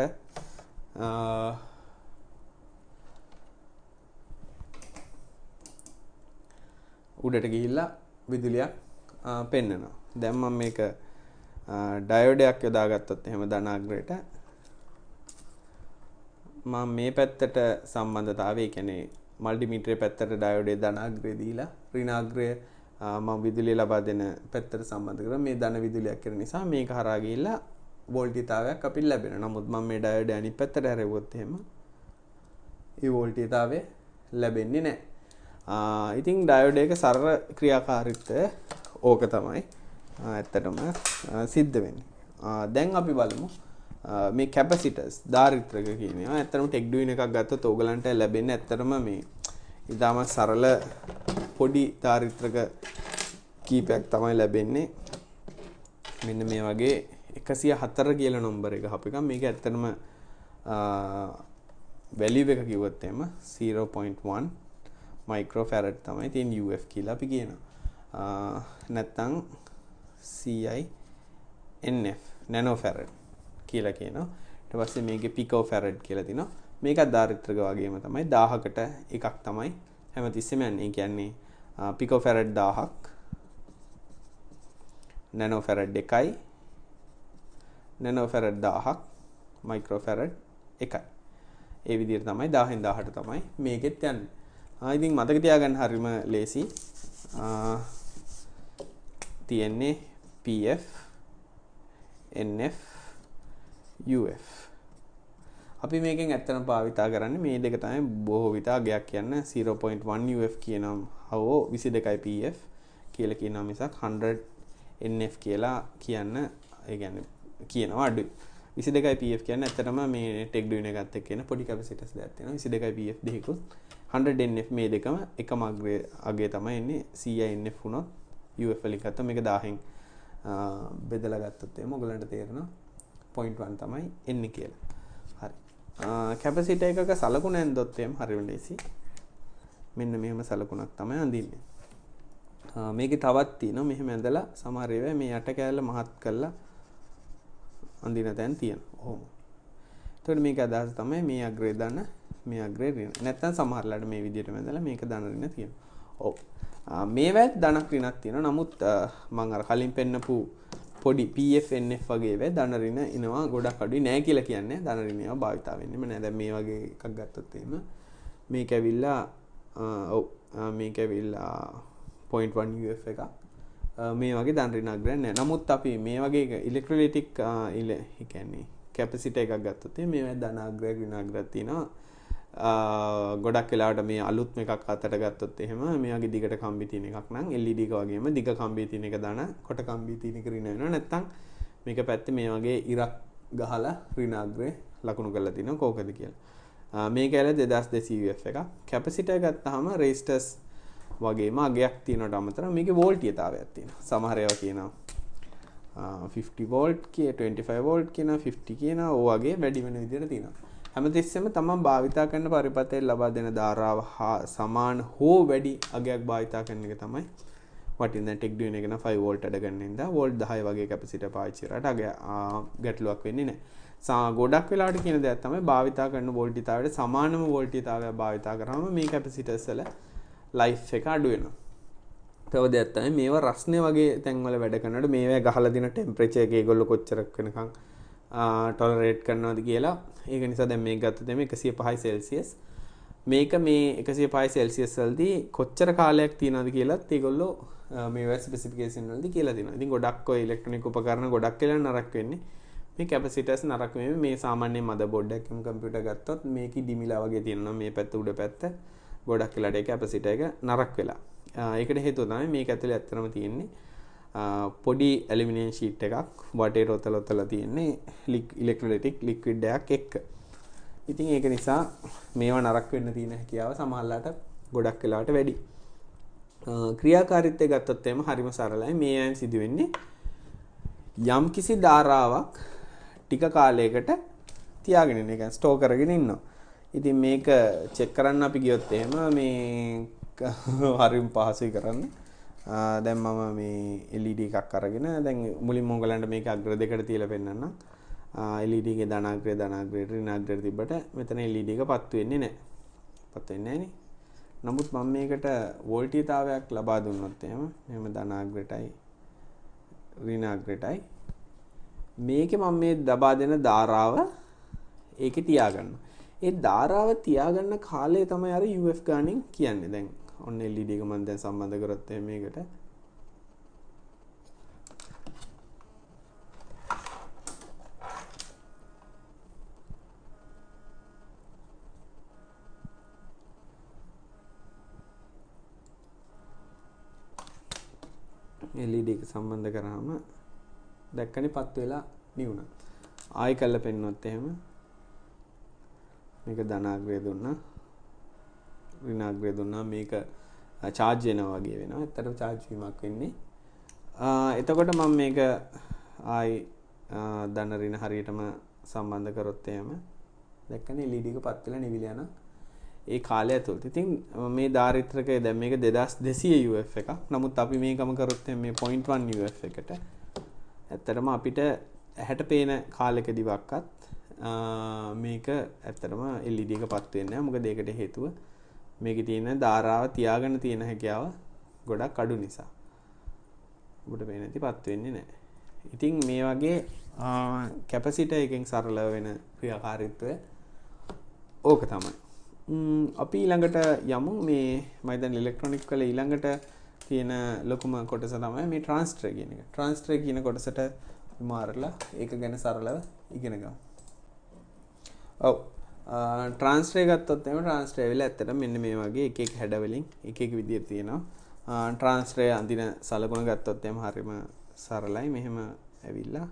Speaker 1: උඩට ගිහිල්ලා විදුලියක් පෙන්වනවා. දැන් මම මේක ඩයෝඩයක් යොදාගත්තොත් එහෙම ධනාග්‍රයට මම මේ පැත්තට සම්බන්ධතාවය කියන්නේ මල්ටිමීටරේ පැත්තට ඩයෝඩේ ධනාග්‍රය දීලා ඍණාග්‍රය මම විදුලිය ලබා දෙන පැත්තට සම්බන්ධ කරලා මේ ධන විදුලියක් කරන නිසා මේක හරහා ගිහිල්ලා වෝල්ටීයතාවයක් අපිට ලැබෙනවා. නමුත් මම මේ ඩයෝඩ් අනිත් පැත්තට හැරෙවුවොත් එහෙම ඒ වෝල්ටීයතාවය ලැබෙන්නේ නැහැ. ඉතින් ඩයෝඩ් එක සරල ක්‍රියාකාරීත්වය ඕක තමයි ඇත්තටම සිද්ධ වෙන්නේ. දැන් අපි බලමු මේ කැපසිටර්ස් ධාරිත්‍රක කියනවා. ඇත්තටම ටෙක්ඩුයින් එකක් ගත්තොත් ඕගලන්ට ලැබෙන්නේ ඇත්තටම මේ ඊටම සරල පොඩි ධාරිත්‍රක කීපයක් තමයි ලැබෙන්නේ. මෙන්න මේ වගේ 104 කියලා නම්බර එක අප එක මේක ඇත්තටම වැලියු එක කිව්වොත් එහෙම 0.1 මයික්‍රෝෆැරඩ් තමයි තියෙන UF කියලා අපි කියනවා. නැත්තම් CI NF නැනෝෆැරඩ් කියලා කියනවා. ඊට පස්සේ මේකේ පිකෝෆැරඩ් කියලා තිනවා. මේකත් ධාරිත්‍රක වගේම තමයි 1000කට එකක් තමයි හැමතිස්සෙම යන්නේ. ඒ කියන්නේ පිකෝෆැරඩ් 1000ක් නැනෝෆැරඩ් 1යි නැනෝෆැරඩ් 1000ක් මයික්‍රෝෆැරඩ් 1යි. ඒ විදිහට තමයි 1000න් 1000ට තමයි මේකෙත් යන්නේ. ඉතින් මතක තියාගන්න හරිම ලේසි. තියෙන්නේ PF NF UF. අපි මේකෙන් ඇත්තටම භාවිතා කරන්නේ මේ දෙක තමයි බොහෝ විට අගයක් කියන්න 0.1 UF කියනම් හවෝ 22යි PF කියලා කියනවා මිසක් 100 NF කියලා කියන්න ඒ කියන්නේ කියනවා අඩුයි. 22යි PF කියන්නේ ඇත්තටම මේ ටෙක්ඩුයින එකත් එක්ක එන පොඩි කැපැසිටර්ස් දෙකක් තියෙනවා. 22යි PF දෙකකුත් 100 NF මේ දෙකම එකම අගය තමයි එන්නේ. CI NF වුණොත් UF වලින් ගත්තා මේක 1000න් බෙදලා ගත්තොත් එහම ඔයගලන්ට තේරෙනවා 0.1 තමයි එන්නේ කියලා. හරි. කැපැසිටර් එකක සලකුණ ඇන්දොත් එහම හරියට ලේසි. මෙන්න මෙහෙම සලකුණක් තමයි අඳින්නේ. මේකේ තවත් තියෙනවා මෙහෙම ඇඳලා සමහර ඒවා මේ යට කෑල්ල මහත් කරලා අඳින තැන් තියෙනවා. ඔහොම. එතකොට මේක අදහස තමයි මේ අග්‍රේ දාන මේ අග්‍රේ ඍණ. නැත්තම් සමහරලාට මේ විදිහට මැදලා මේක ධන ඍණ තියෙනවා. ඔව්. මේවත් ධනක් ඍණක් තියෙනවා. නමුත් මම අර කලින් පෙන්නපු පොඩි PF NF වගේ වේ ධන ඍණ එනවා ගොඩක් අඩුයි නෑ කියලා කියන්නේ. ධන ඍණ ඒවා භාවිතා වෙන්නෙම නෑ. දැන් මේ වගේ එකක් ගත්තොත් එහෙම මේක ඇවිල්ලා ඔව් මේක ඇවිල්ලා 0.1 UF එකක්. මේ වගේ ධන ඍණ අග්‍රයක් නෑ. නමුත් අපි මේ වගේ ඉලෙක්ට්‍රොලයිටික් ඒ කියන්නේ කැපැසිටර් එකක් ගත්තොත් මේවා ධන අග්‍රයක් ඍණ අග්‍රයක් තියෙනවා. ගොඩක් වෙලාවට මේ අලුත් එකක් අතට ගත්තොත් එහෙම මේ වගේ දිගට කම්බි තියෙන එකක් නම් LED එක වගේම දිග කම්බිය තියෙන එක ධන කොට කම්බිය තියෙන එක ඍණ වෙනවා. නැත්තම් මේක පැත්තේ මේ වගේ ඉරක් ගහලා ඍණ අග්‍රේ ලකුණු කරලා තිනවා කෝකද කියලා. මේක ඇල 2200 UF එකක්. කැපැසිටර් ගත්තාම රෙසිස්ටර්ස් වගේම අගයක් තියෙනවට අමතරව මේකේ වෝල්ටීයතාවයක් තියෙනවා. සමහර ඒවා කියනවා 50 වෝල්ට් කිය 25 වෝල්ට් කියනවා 50 කියනවා ඕ වගේ වැඩි වෙන විදිහට තියෙනවා. හැමතිස්සෙම තමන් භාවිතා කරන පරිපථයෙන් ලබා දෙන ධාරාව හා සමාන හෝ වැඩි අගයක් භාවිතා කරන එක තමයි වටින. දැන් ටෙක් ඩියුන එක නම් 5 වෝල්ට් අඩ ගන්න ඉඳලා වෝල්ට් 10 වගේ කැපැසිටර් පාවිච්චි කරාට අග ගැටලුවක් වෙන්නේ නැහැ. ගොඩක් වෙලාවට කියන දෙයක් තමයි භාවිතා කරන වෝල්ටීයතාවයට සමානම වෝල්ටීයතාවයක් භාවිතා කරාම මේ කැපැසිටර්ස් වල ලයිෆ් එක අඩු වෙනවා. තව දෙයක් තමයි මේවා රස්නේ වගේ තැන්වල වැඩ කරනකොට මේවා ගහලා දෙන ටෙම්පරේචර් එක ඒගොල්ලෝ කොච්චරක් වෙනකන් ටොලරේට් කරනවද කියලා. ඒක නිසා දැන් මේක ගත්තොත් එමේ 105 සෙල්සියස් මේක මේ 105 සෙල්සියස් වලදී කොච්චර කාලයක් තියනවද කියලාත් ඒගොල්ලෝ මේ ස්පෙસિෆිකේෂන් වලදී කියලා දෙනවා. ඉතින් ගොඩක් ඔය ඉලෙක්ට්‍රොනික උපකරණ ගොඩක් වෙලා නරක වෙන්නේ මේ කැපැසිටර්ස් නරක වෙන්නේ මේ සාමාන්‍ය මදර්බෝඩ් එකකින් කම්පියුටර් ගත්තොත් මේකේ ඩිමිලා වගේ තියෙනවා මේ පැත්ත උඩ පැත්ත ගොඩක් වෙලාට ඒ කැපැසිටර් එක නරක වෙලා. ඒකට හේතුව තමයි මේක ඇතුලේ ඇත්තටම තියෙන්නේ පොඩි ඇලුමිනියම් ෂීට් එකක් වටේ රොතලොතලා තියෙන්නේ ඉලෙක්ට්‍රොලයිටික් ලික්විඩ් එකක් එක්ක. ඉතින් ඒක නිසා මේවා නරක වෙන්න තියෙන හැකියාව සමහරලාට ගොඩක් වෙලාවට වැඩි. ක්‍රියාකාරීත්වය ගත්තොත් එහම හරිම සරලයි. මේ අයින් සිදු වෙන්නේ යම් කිසි ධාරාවක් ටික කාලයකට තියාගෙන ඉන්න එක ස්ටෝර් කරගෙන ඉන්නවා. ඉතින් මේක චෙක් කරන්න අපි ගියොත් එහෙම මේ හරිම පහසුයි කරන්න. දැන් මම මේ LED එකක් අරගෙන දැන් මුලින්ම ඔයගලන්ට මේක අග්‍ර දෙකට තියලා පෙන්නන්නම්. LED එකේ ධනාග්‍රය ඍණාග්‍රය තිබ්බට මෙතන LED එක පත්තු වෙන්නේ නැහැ. පත්තු වෙන්නේ නැහනේ. නමුත් මම මේකට වෝල්ටීයතාවයක් ලබා දුන්නොත් එහෙම මෙහෙම ධනාග්‍රයටයි ඍණාග්‍රයටයි මේකේ මම මේ ලබා දෙන ධාරාව ඒකේ තියාගන්නවා. ඒ ධාරාව තියාගන්න කාලය තමයි අර UF ගානින් කියන්නේ. දැන් ඔන්න LED එක මම දැන් සම්බන්ධ කරොත් මේකට LED එක සම්බන්ධ කරාම දැක්කනේ පත් වෙලා නිවුණා. ආයෙ කල්ලා පෙන්නුවත් එහෙම මේක ධනාග්‍රය දුන්නා ඍණාග්‍රය දුන්නා මේක charge වෙනවා වගේ වෙනවා. ඇත්තටම charge වීමක් වෙන්නේ. එතකොට මම මේක ආයි ධන ඍණ හරියටම සම්බන්ධ කරොත් එහෙම දැක්කනේ LED එක පත් වෙලා නිවිල යන ඒ කාලය ඇතුළත. ඉතින් මේ ධාරිත්‍රකය දැන් මේක 2200 UF එකක්. නමුත් අපි මේකම කරොත් මේ 0.1 UF එකට ඇත්තටම අපිට ඇහැට පේන කාලෙකදීවත් මේක ඇත්තටම LED එක පත් වෙන්නේ නැහැ. මොකද ඒකට හේතුව මේකේ තියෙන ධාරාව තියාගෙන තියෙන හැකියාව ගොඩක් අඩු නිසා. ඔබට පේන ඇති පත් වෙන්නේ නැහැ. ඉතින් මේ වගේ කැපසිටර් එකෙන් සරල වෙන ක්‍රියාකාරීත්වය ඕක තමයි. අපි ඊළඟට යමු මේ මම දැන් ඉලෙක්ට්‍රොනික වල ඊළඟට තියෙන ලොකුම කොටස තමයි මේ ට්‍රාන්ස්ටර් කියන එක. ට්‍රාන්ස්ටර් කියන කොටසට මාරලා ඒක ගැන සරලව ඉගෙන ගමු. ඔව් ට්‍රාන්ස්ටර් ගත්තොත් එimhe ට්‍රාන්ස්ටර් වෙල ඇත්තට මෙන්න මේ වගේ එක එක හැඩ වලින් එක එක විදිහට තියෙනවා. ට්‍රාන්ස්ටර් අඳින සලකුණ ගත්තොත් එimhe හරියම සරලයි. මෙහෙම ඇවිල්ලා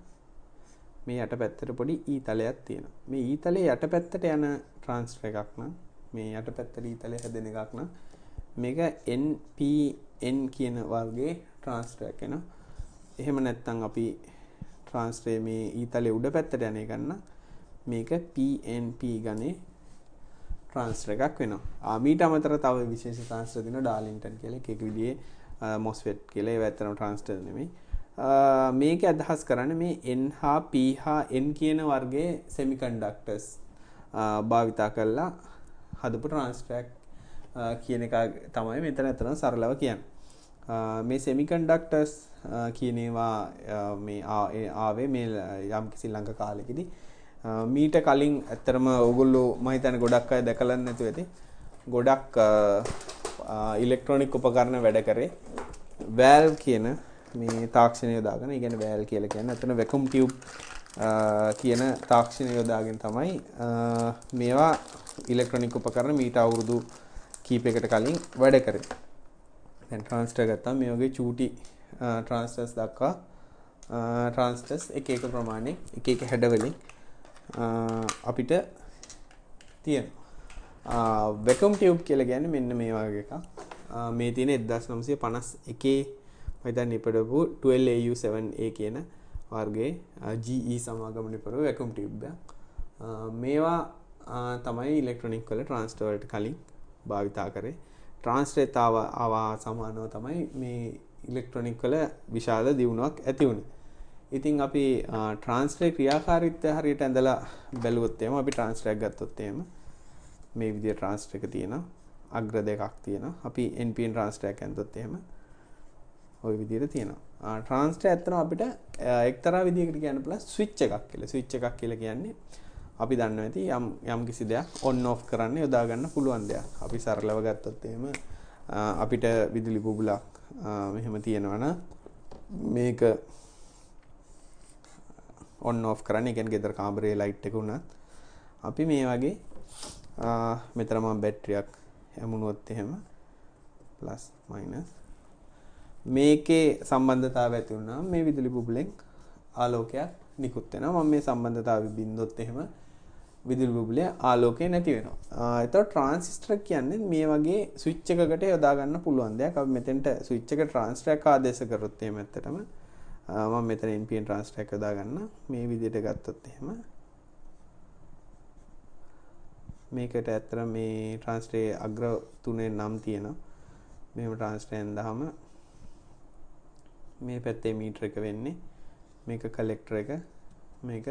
Speaker 1: මේ යටපැත්තට පොඩි ඊතලයක් තියෙනවා. මේ ඊතලයේ යටපැත්තට යන ට්‍රාන්ස්ටර් එකක් නම් මේ යටපැත්තට ඊතලය හැදෙන එකක් නම් මේක NPN කියන වර්ගයේ ට්‍රාන්ස්ටර් එකක් වෙනවා. එහෙම නැත්නම් අපි ට්‍රාන්ස්ටර් මේ ඊතලයේ උඩ පැත්තට යන එක නම් මේක PNP ගණේ ට්‍රාන්ස්ටර් එකක් වෙනවා. මීට අමතරව තව විශේෂ ට්‍රාන්ස්ටර් දෙනවා ඩාර්ලින්ටන් කියලා එක විදිහේ MOSFET කියලා. ඒව ඇත්තටම ට්‍රාන්ස්ටර් නෙමෙයි. මේක අදහස් කරන්නේ මේ N හා P හා N කියන වර්ගයේ සෙමිකන්ඩක්ටර්ස් භාවිතා කරලා හදපු ට්‍රාන්ස්ටර් කියන එක තමයි මෙතන අතන සරලව කියන්නේ. මේ සෙමිකන්ඩක්ටර්ස් කියන ඒවා මේ ආවේ මේ යම්කිසි ළඟ කාලෙකදී මීට කලින් ඇත්තරම ඕගොල්ලෝ මම හිතන්නේ ගොඩක් අය දැකලා නැතුව ඇති. ගොඩක් ඉලෙක්ට්‍රොනික උපකරණ වැඩ කරේ වැල්ව් කියන මේ තාක්ෂණය යොදාගෙන. ඒ කියන්නේ වැල්ව් කියලා කියන්නේ අතන වැකියුම් ටියුබ් කියන තාක්ෂණය යොදාගෙන තමයි මේවා ඉලෙක්ට්‍රොනික උපකරණ මීට අවුරුදු කීපයකට කලින් වැඩ කරේ. දැන් ට්‍රාන්ස්ටර් ගත්තාම මේ වගේ චූටි ට්‍රාන්ස්ටර්ස් දක්වා ට්‍රාන්ස්ටර්ස් එක එක ප්‍රමාණය එක එක හැඩ වලින් අපිට තියෙනවා. වැකියුම් ටියුබ් කියලා කියන්නේ මෙන්න මේ වගේ එකක්. මේ තියෙන 1951 මම හිතන්නේ ඉපදපු 12AU7A කියන වර්ගයේ GE සමාගම නිපදවපු වැකියුම් ටියුබ් එක. මේවා තමයි ඉලෙක්ට්‍රොනික වල ට්‍රාන්ස්ටර් වලට කලින් භාවිතා කරේ. ට්‍රාන්ස්ටර් ආවා සමානව තමයි මේ ඉලෙක්ට්‍රොනික වල විශාල දියුණුවක් ඇති වුණේ. ඉතින් අපි ට්‍රාන්ස්ටර් ක්‍රියාකාරීත්වය හරියට ඇඳලා බැලුවොත් එහෙම අපි ට්‍රාන්ස්ටර් එකක් ගත්තොත් එහෙම මේ විදිහේ ට්‍රාන්ස්ටර් එක තියෙනවා. අග්‍ර දෙකක් තියෙනවා. අපි NPN ට්‍රාන්ස්ටර් එකක් ඇඳුත් එහෙම ওই විදිහට තියෙනවා. ට්‍රාන්ස්ටර් ඇත්තටම අපිට එක්තරා විදිහකට කියන්න පුළුවන් ස්විච් එකක් කියලා. ස්විච් එකක් කියලා කියන්නේ අපි දන්නවා ඇති යම් කිසි දෙයක් ඔන් ඔෆ් කරන්න යොදා ගන්න පුළුවන් දෙයක්. අපි සරලව ගත්තොත් එහෙම අපිට විදුලි බුබුලක් මෙහෙම තියෙනවනම් මේක ඔන් ඔෆ් කරන්න. ඒ කියන්නේ ගෙදර කාමරේ ලයිට් එක උනත් අපි මේ වගේ මෙතන මම බැටරියක් හැමුණුවොත් එහෙම ප්ලස් මයිනස් මේකේ සම්බන්ධතාවය ඇති වුණාම මේ විදුලි බුබුලෙන් ආලෝකයක් නිකුත් වෙනවා. මම මේ සම්බන්ධතාවය බින්දොත් එහෙම විදුලි බුබුලේ ආලෝකය නැති වෙනවා. එතකොට ට්‍රාන්සිස්ටර් කියන්නේ මේ වගේ ස්විච් එකකට යොදා ගන්න පුළුවන් දෙයක්. අපි මෙතෙන්ට ස්විච් එක ට්‍රාන්ස්ටර් එක ආදේශ කරොත් එහෙම ඇත්තටම මම මෙතන NPN ට්‍රාන්ස්ටර් එක යොදා ගන්න මේ විදිහට ගත්තොත් එහෙම මේකට ඇත්තට මේ ට්‍රාන්ස්ටර් අග්‍ර තුනේ නම් තියෙනවා. මේව ට්‍රාන්ස්ටර් එන්දාම මේ පැත්තේ මීටර එක වෙන්නේ මේක කලෙක්ටර් එක මේක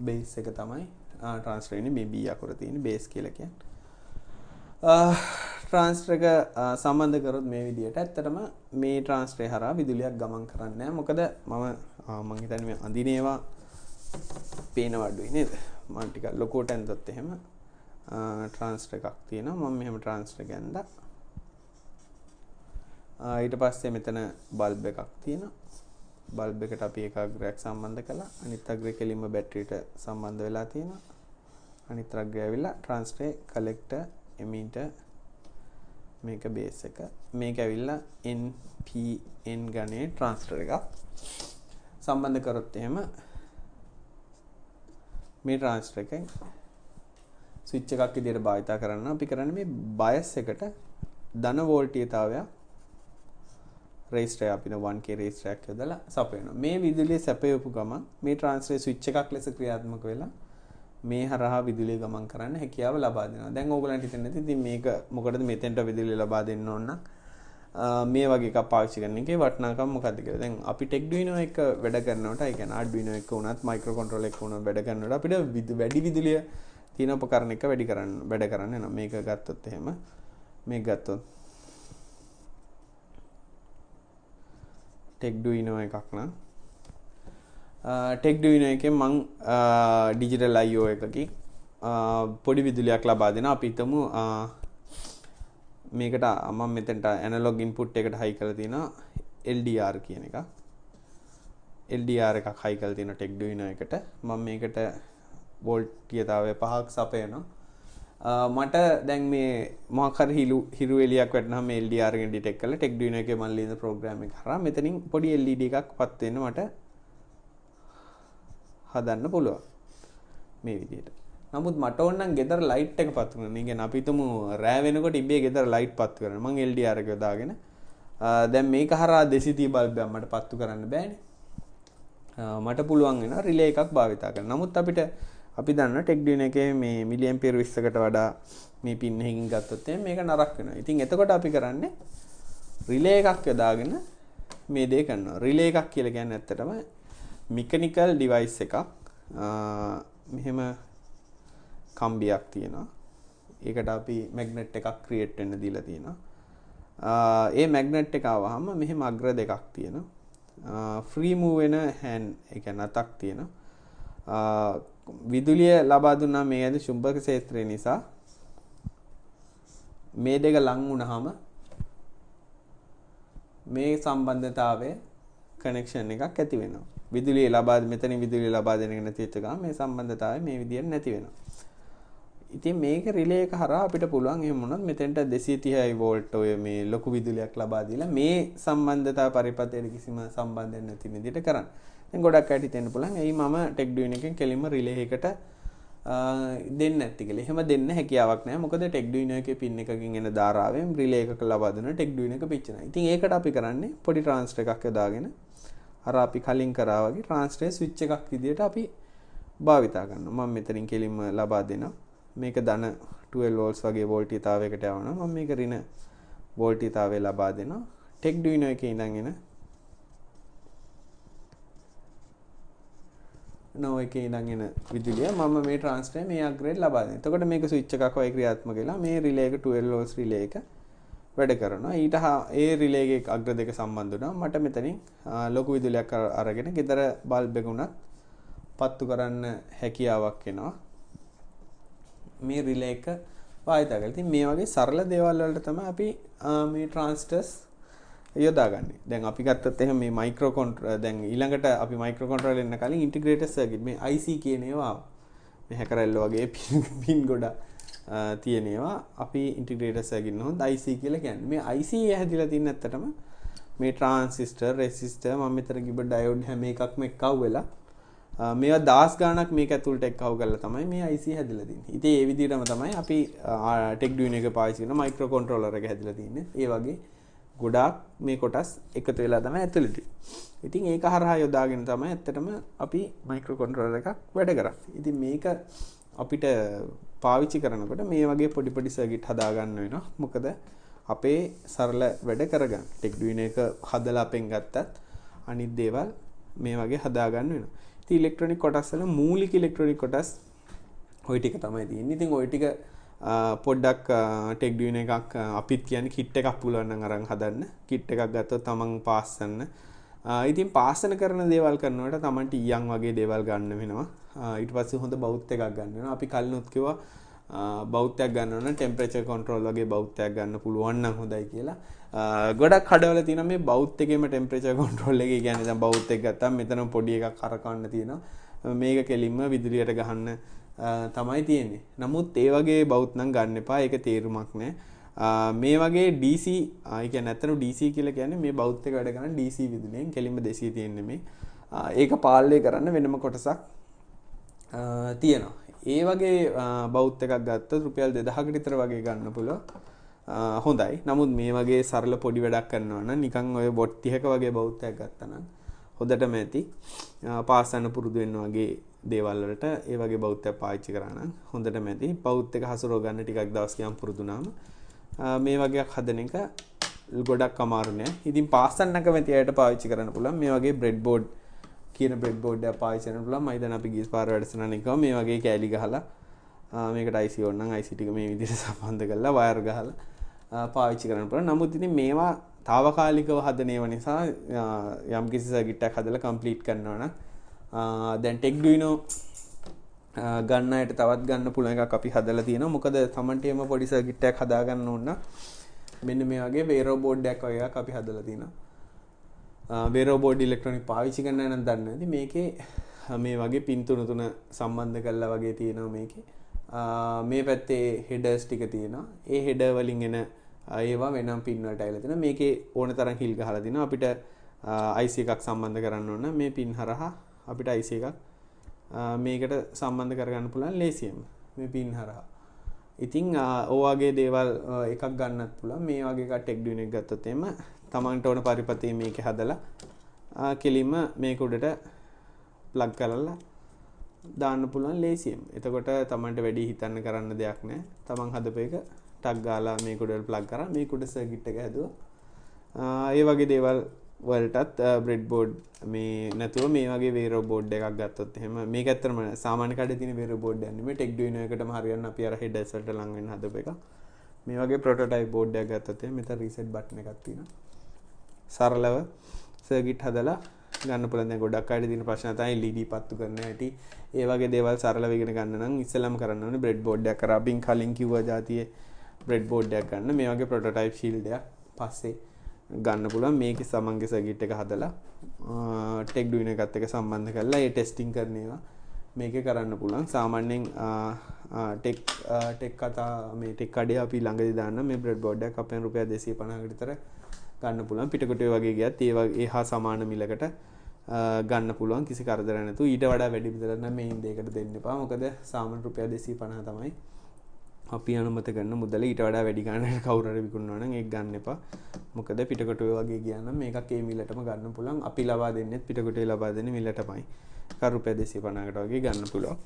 Speaker 1: බේස් එක තමයි ට්‍රාන්ස්ෆර් වෙන්නේ. මේ B අකුර තියෙන බේස් කියලා කියන්නේ. ට්‍රාන්ස්ෆර් එක සම්බන්ධ කරොත් මේ විදිහට ඇත්තටම මේ ට්‍රාන්ස්ෆර් හරහා විදුලියක් ගමන් කරන්නේ නැහැ. මොකද මම හිතන්නේ මේ අඳිනේවා පේනව අඩුයි නේද? මම ටිකක් ලොකුවට ඇඳුත් එහෙම ට්‍රාන්ස්ෆර් එකක් තියෙනවා. මම මෙහෙම ට්‍රාන්ස්ෆර් එක ඇඳලා ඊට පස්සේ මෙතන බල්බ් එකක් තියෙනවා. බල්බ් එකට අපි එක අග්‍රයක් සම්බන්ධ කළා. අනිත් අග්‍රය කෙලින්ම බැටරියට සම්බන්ධ වෙලා තියෙනවා. අනිත් අග්‍රය ඇවිල්ලා ට්‍රාන්ස්ෆර් කලෙක්ටර් එමීටර් මේක බේස් එක. මේක ඇවිල්ලා NPN ගණයේ ට්‍රාන්ස්ෆර් එකක්. සම්බන්ධ කරොත් එහෙම මේ ට්‍රාන්ස්ෆර් එකෙන් ස්විච් එකක් විදිහට භාවිත කරන්න අපි කරන්නේ මේ බයස් එකට ධන වෝල්ටීයතාවයක් රේස්ටර් අපිට 1K රේස්ටර් එකක් යොදලා සපයනවා. මේ විදුලිය සැපයපු ගමන් මේ ට්‍රාන්ස්ලර් ස්විච් එකක් ලෙස ක්‍රියාත්මක වෙලා මේ හරහා විදුලිය ගමන් කරන්න හැකියාව ලබා දෙනවා. දැන් ඕගලන්ට හිතෙන්නේ නැති ඉතින් මේක මොකටද මෙතෙන්ට විදුලිය ලබා දෙන්න ඕන නම් මේ වගේ එකක් පාවිච්චි කරන එකේ වටිනාකම මොකක්ද කියලා. දැන් අපි Arduino එක වැඩ කරනකොට ඒ කියන්නේ Arduino එක උනත් මයික්‍රෝ කන්ට්‍රෝලර් එක උනත් වැඩ කරනකොට අපිට වැඩි විදුලිය තියෙන උපකරණ එක වැඩ කරන්න යනවා. මේක ගත්තොත් එහෙම මේක ගත්තොත් Arduino එකක් නම් Arduino එකෙන් මං digital I/O එකකින් පොඩි විදුලියක් ලබා දෙනවා. අපි හිතමු මේකට මම මෙතනට ඇනලොග් ඉන්පුට් එකට හයි කරලා තියෙනවා LDR කියන එක. LDR එකක් හයි කරලා තියෙනවා Arduino එකට. මම මේකට වෝල්ට්ියතාවය 5ක් සපයනවා. මට දැන් මේ මොකක් හරි හිරු එළියක් වැටෙනවා මේ LDR එකෙන් ඩිටෙක්ට් කරලා Arduino එකේ මම ලියන ප්‍රෝග්‍රෑම් එක කරා මෙතනින් පොඩි LED එකක් පත් වෙන්න මට හදන්න පුළුවන් මේ විදිහට. නමුත් මට ඕන නම් ගෙදර ලයිට් එක පත් කරන්න. ඒ කියන්නේ අපි හිතමු රෑ වෙනකොට ඉබේ ගෙදර ලයිට් පත් කරන්න. මම LDR එක යොදාගෙන දැන් මේක හරහා 230 බල්බයක් මට පත්තු කරන්න බෑනේ. මට පුළුවන් වෙනවා රිලේ එකක් භාවිතා කරන්න. නමුත් අපිට අපි දන්නවා Arduino එකේ මේ මිලි ඇම්පියර් 20කට වඩා මේ පින් එකකින් ගත්තොත් මේක නරක වෙනවා. ඉතින් එතකොට අපි කරන්නේ රිලේ එකක් යොදාගෙන මේ දේ කරනවා. රිලේ එකක් කියලා කියන්නේ ඇත්තටම mechanical device එකක්. මෙහෙම කම්බියක් තියෙනවා. ඒකට අපි magnet එකක් create වෙන්න දීලා තියෙනවා. ඒ magnet එක ආවහම මෙහෙම අග්‍ර දෙකක් තියෙනවා. free move වෙන hand ඒ කියන්නේ අතක් තියෙනවා. විදුලිය ලබා දුන්නා මේ ඇද චුම්බක ක්ෂේත්‍රය නිසා මේ දෙක ලං වුණාම මේ සම්බන්ධතාවය කනෙක්ෂන් එකක් ඇති වෙනවා. විදුලිය ලබා මෙතනින් විදුලිය ලබා දෙන එක නැති වෙච්ච ගමන් මේ සම්බන්ධතාවය මේ විදියට නැති වෙනවා. ඉතින් මේක රිලේ එක හරහා අපිට පුළුවන් එහෙම වුණොත් මෙතෙන්ට 230 වෝල්ට් ඔය මේ ලොකු විදුලියක් ලබා දීලා මේ සම්බන්ධතාව පරිපථයට කිසිම සම්බන්ධයක් නැති විදිහට කරන්න. දැන් ගොඩක් අයට හිතෙන්න පුළුවන් එයි මම Arduino එකෙන් කෙලින්ම රිලේ එකකට දෙන්නේ නැති කියලා. එහෙම දෙන්න හැකියාවක් නැහැ. මොකද Arduino එකේ පින් එකකින් එන ධාරාවෙන් රිලේ එකක ලබා දෙන Arduino එක පිච්චෙනවා. ඉතින් ඒකට අපි කරන්නේ පොඩි ට්‍රාන්ස්ෆර් එකක් යොදාගෙන අර අපි කලින් කරා වගේ ට්‍රාන්ස්ෆර් ස්විච් එකක් විදිහට අපි භාවිතා කරනවා. මම මෙතනින් කෙලින්ම ලබා දෙනවා. මේක ධන 12 volts වගේ වෝල්ටීයතාවයකට යවනවා. මම මේක ඍණ වෝල්ටීයතාවය ලබා දෙනවා. Arduino එකේ ඉඳන් එන නෝ එකේ ඉඳන් එන විදුලිය මම මේ ට්‍රාන්ස්ෆර් මේ අග්‍රේඩ් ලබා දෙනවා. එතකොට මේක ස්විච් එකක් වගේ ක්‍රියාත්මක වෙලා මේ රිලේ එක 12 volts රිලේ එක වැඩ කරනවා. ඊට ඒ රිලේ එකේ අග්‍ර දෙක සම්බන්ධ වුණා. මට මෙතනින් ලොකු විදුලියක් අරගෙන ගෙදර බල්බ් එක උනත් පත්තු කරන්න හැකියාවක් එනවා. මේ රිලේ එක භාවිතා කරලා. ඉතින් මේ වගේ සරල දේවල් වලට තමයි අපි මේ ට්‍රාන්සිස්ටර්ස් යොදාගන්නේ. දැන් අපි ගත්තත් එහෙනම් මේ මයික්‍රෝ කන්ට්‍රෝලර් දැන් ඊළඟට අපි මයික්‍රෝ කන්ට්‍රෝලර් එන්න කලින් ඉන්ටිග්‍රේටඩ් සර්කිට් මේ IC කියන ඒවා මේ හැකරැල්ල වගේ පින් ගොඩ තියෙන ඒවා අපි ඉන්ටිග්‍රේටඩ් සර්කිට් නෝත් IC කියලා කියන්නේ. මේ IC හැදිලා තියෙන ඇත්තටම මේ ට්‍රාන්සිස්ටර් රෙසිස්ටර් මම මෙතන කිව්ව ඩයෝඩ් හැම එකක්ම එක්කව වෙලා මේවා දහස් ගාණක් මේක ඇතුළට එක්කව කරලා තමයි මේ IC හැදිලා තියෙන්නේ. ඉතින් ඒ විදිහටම තමයි අපි Arduino එක පාවිච්චි කරන මයික්‍රෝ කන්ට්‍රෝලර් එක හැදිලා තියෙන්නේ. ඒ වගේ ගොඩාක් මේ කොටස් එකතු වෙලා තමයි ඇතුළට. ඉතින් ඒක හරහා යොදාගෙන තමයි ඇත්තටම අපි මයික්‍රෝ කන්ට්‍රෝලර් එකක් වැඩ කරන්නේ. ඉතින් මේක අපිට පාවිච්චි කරනකොට මේ වගේ පොඩි පොඩි සර්කිට් හදා ගන්න වෙනවා. මොකද අපේ සරල වැඩ කරගන්න. Arduino එක හදලා අපෙන් ගත්තත් අනිත් දේවල් මේ වගේ හදා ගන්න වෙනවා. ඉතින් ඉලෙක්ට්‍රොනික කොටස් වල මූලික ඉලෙක්ට්‍රොනික කොටස් ওই ටික තමයි තියෙන්නේ. ඉතින් ওই ටික පොඩ්ඩක් Arduino එකක් අපිත් කියන්නේ කිට් එකක් පුළුවන් නම් අරන් හදන්න. කිට් එකක් ගත්තොත් තමන් පාස්සන්න. ඉතින් පාස්සන කරන දේවල් කරනකොට තමන්ට ඊයන් වගේ දේවල් ගන්න වෙනවා. ඊට පස්සේ හොඳ බවුත් එකක් ගන්න වෙනවා. අපි කලිනුත් කිව්වා බවුත්යක් ගන්න ඕන ටෙම්පරේචර් කන්ට්‍රෝල් වගේ බවුත්යක් ගන්න පුළුවන් නම් හොඳයි කියලා. ගොඩක් කඩවල තියෙනවා මේ බවුත් එකේම ටෙම්පරේචර් කන්ට්‍රෝල් එක. කියන්නේ දැන් බවුත් එක ගත්තාම මෙතන පොඩි එකක් කරකවන්න තියෙනවා. මේක කෙලින්ම විදුලියට ගහන්න තමයි තියෙන්නේ. නමුත් ඒ වගේ බවුත් නම් ගන්න එපා. ඒක තේරුමක් නැහැ. මේ වගේ DC ඒ කියන්නේ නැත්තර DC කියලා කියන්නේ මේ බවුත් එක වැඩ කරන DC විදුලියෙන් කෙලින්ම 200 තියෙන්නේ මේ. ඒක පාලනය කරන්න වෙනම කොටසක් තියෙනවා. ඒ වගේ බවුත් එකක් ගත්තොත් රුපියල් 2000කට විතර වගේ ගන්න පුළුවන්. හොඳයි. නමුත් මේ වගේ සරල පොඩි වැඩක් කරනවා නම් නිකන් ඔය බොට් 30ක වගේ බෞද්ධයක් ගත්තා නම් හොඳටම ඇති. පාස් යන පුරුදු වෙන්න වගේ දේවල් වලට ඒ වගේ බෞද්ධයක් පාවිච්චි කරා නම් හොඳටම ඇති. බෞද්ධ එක හසුරව ගන්න ටිකක් දවස් ගියම් පුරුදු වුණාම මේ වගේක් හදන එක ගොඩක් අමාරු නෑ. ඉතින් පාස් යන්න කැමති අයට පාවිච්චි කරන්න පුළුවන්. මේ වගේ බ්‍රෙඩ් බෝඩ් කියන බ්‍රෙඩ් බෝඩ් එක පාවිච්චි කරන්න පුළුවන්. මම දැන් අපි ගිය පාර වැඩසටහන එකම මේ වගේ කෑලි ගහලා මේකට IC ඕන නම් IC ටික මේ විදිහට සම්බන්ධ කරලා වයර් ගහලා පාවිච්චි කරන්න පුළුවන්. නමුත් ඉතින් මේවා తాවකාලිකව හදන ඒවා නිසා යම් කිසි සර්කිට් එකක් හදලා කම්ප්ලීට් කරනවා නම් දැන් ටෙක්ඩුයිනෝ ගන්න අයට තවත් ගන්න පුළුවන් එකක් අපි හදලා තියෙනවා. මොකද තමන්ටේම පොඩි සර්කිට් එකක් හදා ගන්න ඕන නම් මෙන්න මේ වගේ වේරෝ බෝඩ් එකක් වගේ එකක් අපි හදලා තියෙනවා. වේරෝ බෝඩ් ඉලෙක්ට්‍රොනික පාවිච්චි කරන්න නම් දන්නේ නැති මේකේ මේ වගේ පින් තුන සම්බන්ධ කරලා වගේ තියෙනවා මේකේ. මේ පැත්තේ හෙඩර්ස් ටික තියෙනවා. ඒ හෙඩර් වලින් එන ඒවා වෙනම් පින් වලට ඇවිල්ලා තියෙනවා. මේකේ ඕන තරම් හිල් ගහලා තිනවා. අපිට IC එකක් සම්බන්ධ කරන්න ඕන නම් මේ පින් හරහා අපිට IC එකක් මේකට සම්බන්ධ කරගන්න පුළුවන් ලේසියෙන්ම මේ පින් හරහා. ඉතින් ඔයගේ දේවල් එකක් ගන්නත් පුළුවන්. මේ වගේ එකක් ටෙක්ඩුයින් එක ගත්තොත් එහෙම තමන්ට ඕන පරිපතේ මේකේ හදලා කෙලින්ම මේක උඩට ප්ලග් කරලා දාන්න පුළුවන් ලේසියෙන්. එතකොට තමන්ට වැඩි හිතන්න කරන්න දෙයක් නැහැ. තමන් හදපු එක ටග් ගාලා මේක උඩට ප්ලග් කරා මේක උඩ සර්කිට් එක හැදුවා. ඒ වගේ දේවල් වලටත් බ්‍රෙඩ් බෝඩ් මේ නැතුව මේ වගේ වේරෝ බෝඩ් එකක් ගත්තොත් එහෙම මේක ඇත්තටම සාමාන්‍ය කඩේ තියෙන වේරෝ බෝඩ් එකක් නෙමෙයි ටෙක්ඩුයිනෝ එකටම හරියන්න අපි අර හෙඩර්ස් වලට ලං වෙන්න හදපු එක. මේ වගේ ප්‍රොටෝටයිප් බෝඩ් එකක් ගත්තොත් එහෙම මෙතන රීසෙට් බටන් එකක් තියෙනවා. සරලව සර්කිට් හදලා ගන්න පුළුවන්. දැන් ගොඩක් අයට තියෙන ප්‍රශ්න තමයි LED පත්තු කරන්න හැටි. ඒ වගේ දේවල් සරලව ඉගෙන ගන්න නම් ඉස්සෙල්ලාම කරන්න ඕනේ බ්‍රෙඩ් බෝඩ් එකක් කරා අපින් කලින් කිව්වා જાතියේ බ්‍රෙඩ් බෝඩ් එකක් ගන්න. මේ වගේ ප්‍රොටෝටයිප් ෂීල්ඩ් එකක් පස්සේ ගන්න පුළුවන්. මේකේ සමන්ගේ සර්කිට් එක හදලා ටෙක්ඩුයිනෝ එකත් එක්ක සම්බන්ධ කරලා ඒ ටෙස්ටිං කරන ඒවා මේකේ කරන්න පුළුවන්. සාමාන්‍යයෙන් ටෙක් කතා මේ ටෙක් කඩේ අපි ළඟදී දාන්න මේ බ්‍රෙඩ් බෝඩ් එකක් අපෙන් රුපියල් 250කට විතර ගන්න පුළුවන්. පිටකොටුවේ වගේ ගියත් ඒ හා සමාන මිලකට ගන්න පුළුවන් කිසි කරදරයක් නැතුව. ඊට වඩා වැඩි විතර නම් මේ ඉන්දේකට දෙන්න එපා. මොකද සාමාන්‍ය රුපියල් 250 තමයි අපි අනුමත කරන මුදල. ඊට වඩා වැඩි ගන්නට කවුරු හරි විකුණනවා නම් ඒක ගන්න එපා. මොකද පිටකොටුවේ වගේ ගියා නම් මේකක් ඒ මිලටම ගන්න පුළුවන්. අපි ලබා දෙන්නෙත් පිටකොටුවේ ලබා දෙන්නේ මිලටමයි. රුපියල් 250කට වගේ ගන්න පුළුවන්.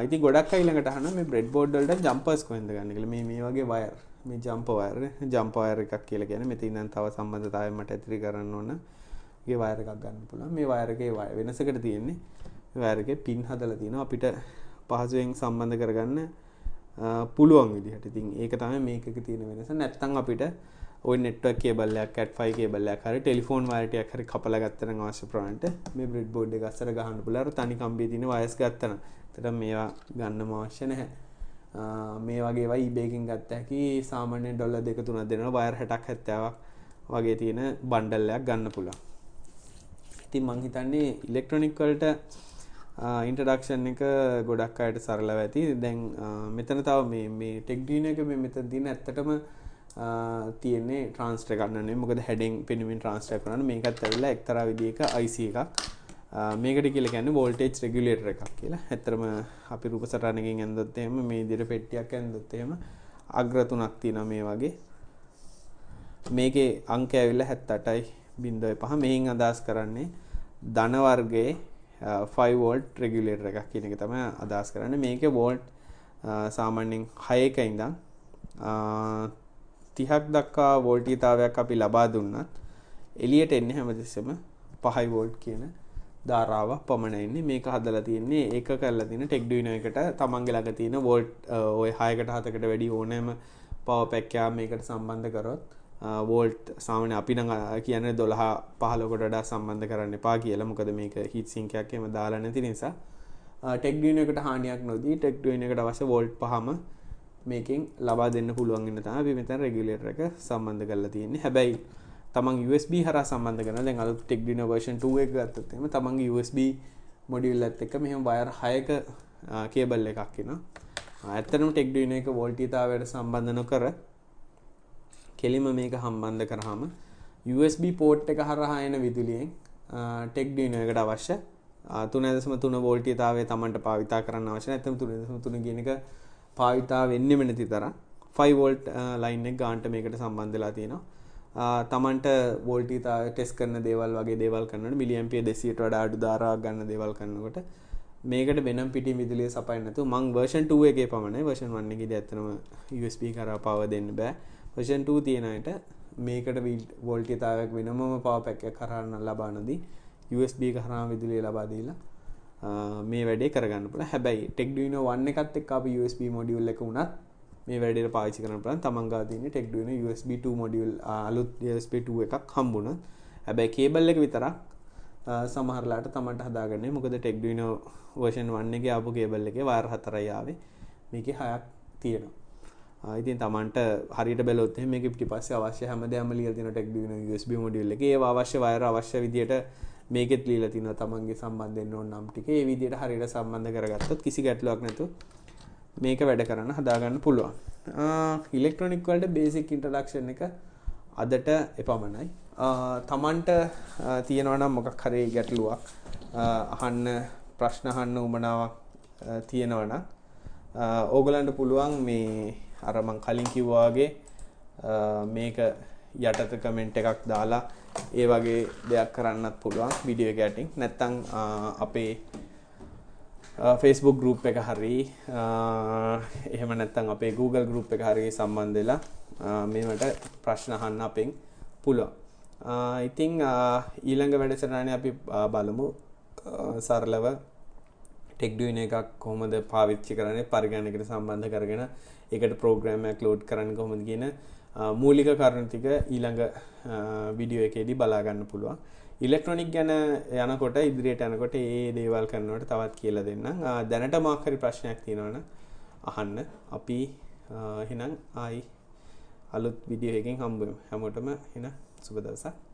Speaker 1: ඉතින් ගොඩක් අය ළඟට අහන මේ බ්‍රෙඩ් බෝඩ් වලට ජම්පර්ස් කොහෙන්ද ගන්න කියලා. මේ වගේ වයර් මේ ජම්පර් වයර් එකක් කියලා කියන්නේ මෙතන ඉඳන් තව සම්බන්ධතාවයක් මට ඇතිරි කරන්න ඕන. ඒ වයර් එකක් ගන්න පුළුවන්. මේ වයර් එකේ වෙනසකට තියෙන්නේ වයර් එකේ පින් හදලා තියෙනවා අපිට පහසුවෙන් සම්බන්ධ කරගන්න පුළුවන් විදිහට. ඉතින් ඒක තමයි මේකක තියෙන වෙනස. නැත්තම් අපිට ওই නෙට්වර්ක් කේබල් එකක් Cat5 කේබල් එකක් හරි ටෙලිෆෝන් වයර් ටිකක් හරි කපලා ගත්තා නම් අවශ්‍ය ප්‍රමාණයට මේ බ්‍රෙඩ් බෝඩ් එක අස්සර ගහන්න පුළුවන්. තනි කම්බියේ තියෙන වයර්ස් ගත්තා නම්. ඒතර මේවා ගන්නම අවශ්‍ය නැහැ. මේ වගේ ඒවා eBay එකෙන් ගත්ත හැකි සාමාන්‍යයෙන් ඩොලර් 2-3ක් දෙනවා වයර් 60ක් 70ක් වගේ තියෙන බණ්ඩල් එකක් ගන්න පුළුවන්. ඉතින් මං හිතන්නේ ඉලෙක්ට්‍රොනික වලට ඉන්ට්‍රොඩක්ෂන් එක ගොඩක් අයට සරලව ඇති. දැන් මෙතන තව මේ ටෙක්ඩුයිනෝ එක මේ මෙතන තියෙන ඇත්තටම තියෙන්නේ ට්‍රාන්ස්ෆර් එකක් නෙමෙයි. මොකද හෙඩින් පෙනුමින් ට්‍රාන්ස්ෆර් කරනවා. මේකත් ඇවිල්ලා එක්තරා විදිහක IC එකක්. මේකට කියලා කියන්නේ වෝල්ටේජ් රෙගියුලේටර් එකක් කියලා. ඇත්තටම අපි රූප සටහනකින් ඇඳුත් එහෙම මේ විදිහට පෙට්ටියක් ඇඳුත් එහෙම අග්‍ර තුනක් තියෙනවා මේ වගේ. මේකේ අංක ඇවිල්ලා 78.05. මෙහින් අදහස් කරන්නේ ධන වර්ගයේ 5 වෝල්ට් රෙගියුලේටර් එකක් කියන එක තමයි අදහස් කරන්නේ. මේකේ වෝල්ට් සාමාන්‍යයෙන් 6ක ඉඳන් 30ක් දක්වා වෝල්ටීයතාවයක් අපි ලබා දුන්නත් එළියට එන්නේ හැමතිස්සෙම 5 වෝල්ට් කියන ධාරාව පමණයි ඉන්නේ. මේක හදලා තියෙන්නේ ඒක කරලා තියෙන ටෙක්ඩුයිනෝ එකට තමන්ගේ ළඟ තියෙන වෝල්ට් ඔය 6කට 7කට වැඩි ඕනෑම පවර් පැක් එකක් මේකට සම්බන්ධ කරොත් වෝල්ට් සාමාන්‍ය අපි නම් කියන්නේ 12 15කට වඩා සම්බන්ධ කරන්න එපා කියලා. මොකද මේක හීට් සින්ක් එකක් එහෙම දාලා නැති නිසා ටෙක්ඩුයිනෝ එකට හානියක් නොදී ටෙක්ඩුයිනෝ එකට අවශ්‍ය වෝල්ට් පහම මේකෙන් ලබා දෙන්න පුළුවන් වෙන තමයි අපි මෙතන රෙගියුලේටර් එක සම්බන්ධ කරලා තියෙන්නේ. හැබැයි තමන් USB හරහා සම්බන්ධ කරනවා. දැන් අලුත් ටෙක්ඩුයිනෝ version 2 එක ගත්තොත් එහෙම තමන්ගේ USB මොඩියුල් එකත් එක්ක මෙහෙම වයර් 6ක කේබල් එකක් එනවා. ඇත්තටම ටෙක්ඩුයිනෝ එක වෝල්ටීයතාවයට සම්බන්ධ නොකර කෙලිම මේක සම්බන්ධ කරාම USB පෝට් එක හරහා එන විදුලියෙන් ටෙක්ඩුයිනෝ එකට අවශ්‍ය 3.3 වෝල්ටීයතාවය තමන්ට භාවිතා කරන්න අවශ්‍ය නැත්නම් 3.3 කියන එක භාවිතා වෙන්නෙම නැති තරම් 5 වෝල්ට් ලයින් එක ගානට මේකට සම්බන්ධ වෙලා තියෙනවා. තමන්ට වෝල්ටීයතාවය ටෙස්ට් කරන දේවල් වගේ දේවල් කරනකොට මිලි ඇම්පියර් 200ට වඩා අඩු ධාරාවක් ගන්න දේවල් කරනකොට මේකට වෙනම් පිටින් විදුලිය සපයන්නේ නැතුව මං version 2 එකේ පමණයි version 1 එකේදී ඇත්තටම USB කරා power දෙන්න බෑ. version 2 තියෙන අයට මේකට වෝල්ටීයතාවයක් වෙනමම power pack එක කරා ලබා නොදී USB කරා විදුලිය ලබා දීලා මේ වැඩේ කරගන්න පුළුවන්. හැබැයි Techduino 1 එකත් එක්ක අපි USB module එක උනත් මේ වැඩේට පාවිච්චි කරන්න පුළුවන්. තමන් ගාව තියෙන Techduino USB 2 module අලුත් USB 2 එකක් හම්බුණා. හැබැයි කේබල් එක විතරක් සමහරලාට තමන්ට හදාගන්නේ. මොකද Techduino version 1 එකේ ආපු කේබල් එකේ වයර් 4යි ආවේ. මේකේ 6ක් තියෙනවා. ඉතින් තමන්ට හරියට බැලුවොත් එහෙනම් මේකේ පිටිපස්සේ අවශ්‍ය හැමදේම ලියලා තියෙනවා Techduino USB module එකේ. ඒව අවශ්‍ය වයර් අවශ්‍ය විදියට මේකෙත් ලියලා තිනවා තමන්ගේ සම්බන්ධ වෙන්න ඕන නම් ටික. ඒ විදියට හරියට සම්බන්ධ කරගත්තොත් කිසි ගැටලුවක් නැතුව මේක වැඩ කරන්න හදාගන්න පුළුවන්. ඉලෙක්ට්‍රොනික වලට බේසික් ඉන්ට්‍රොඩක්ෂන් එක අදට එපමණයි. තමන්ට තියෙනවා නම් මොකක් හරි ගැටලුවක් අහන්න ප්‍රශ්න අහන්න උමනාවක් තියෙනවා නම් ඕගලන්ට පුළුවන් මේ අර මං කලින් කිව්වා වගේ මේක යටත කමෙන්ට් එකක් දාලා ඒ වගේ දෙයක් කරන්නත් පුළුවන් වීඩියෝ එක යටින්. නැත්නම් අපේ Facebook group එක හරි එහෙම නැත්නම් අපේ Google group එක හරි සම්බන්ධ වෙලා මේවට ප්‍රශ්න අහන්න අපෙන් පුළුවන්. ඉතින් ඊළඟ වැඩසටහනේ අපි බලමු සරලව Techduino එකක් කොහොමද පාවිච්චි කරන්නේ පරිගණකයට සම්බන්ධ කරගෙන ඒකට ප්‍රෝග්‍රෑම් එකක් ලෝඩ් කරන්නේ කොහොමද කියන මූලික කරුණු ටික ඊළඟ වීඩියෝ එකේදී බලා ගන්න පුළුවන්. ඉලෙක්ට්‍රොනික ගැන යනකොට ඉදිරියට යනකොට මේ දේවල් කරනකොට තවත් කියලා දෙන්නම්. දැනට මොකක් හරි ප්‍රශ්නයක් තියෙනවා නම් අහන්න. අපි එහෙනම් ආයි අලුත් වීඩියෝ එකකින් හම්බ වෙමු. හැමෝටම එහෙනම් සුබ දවසක්.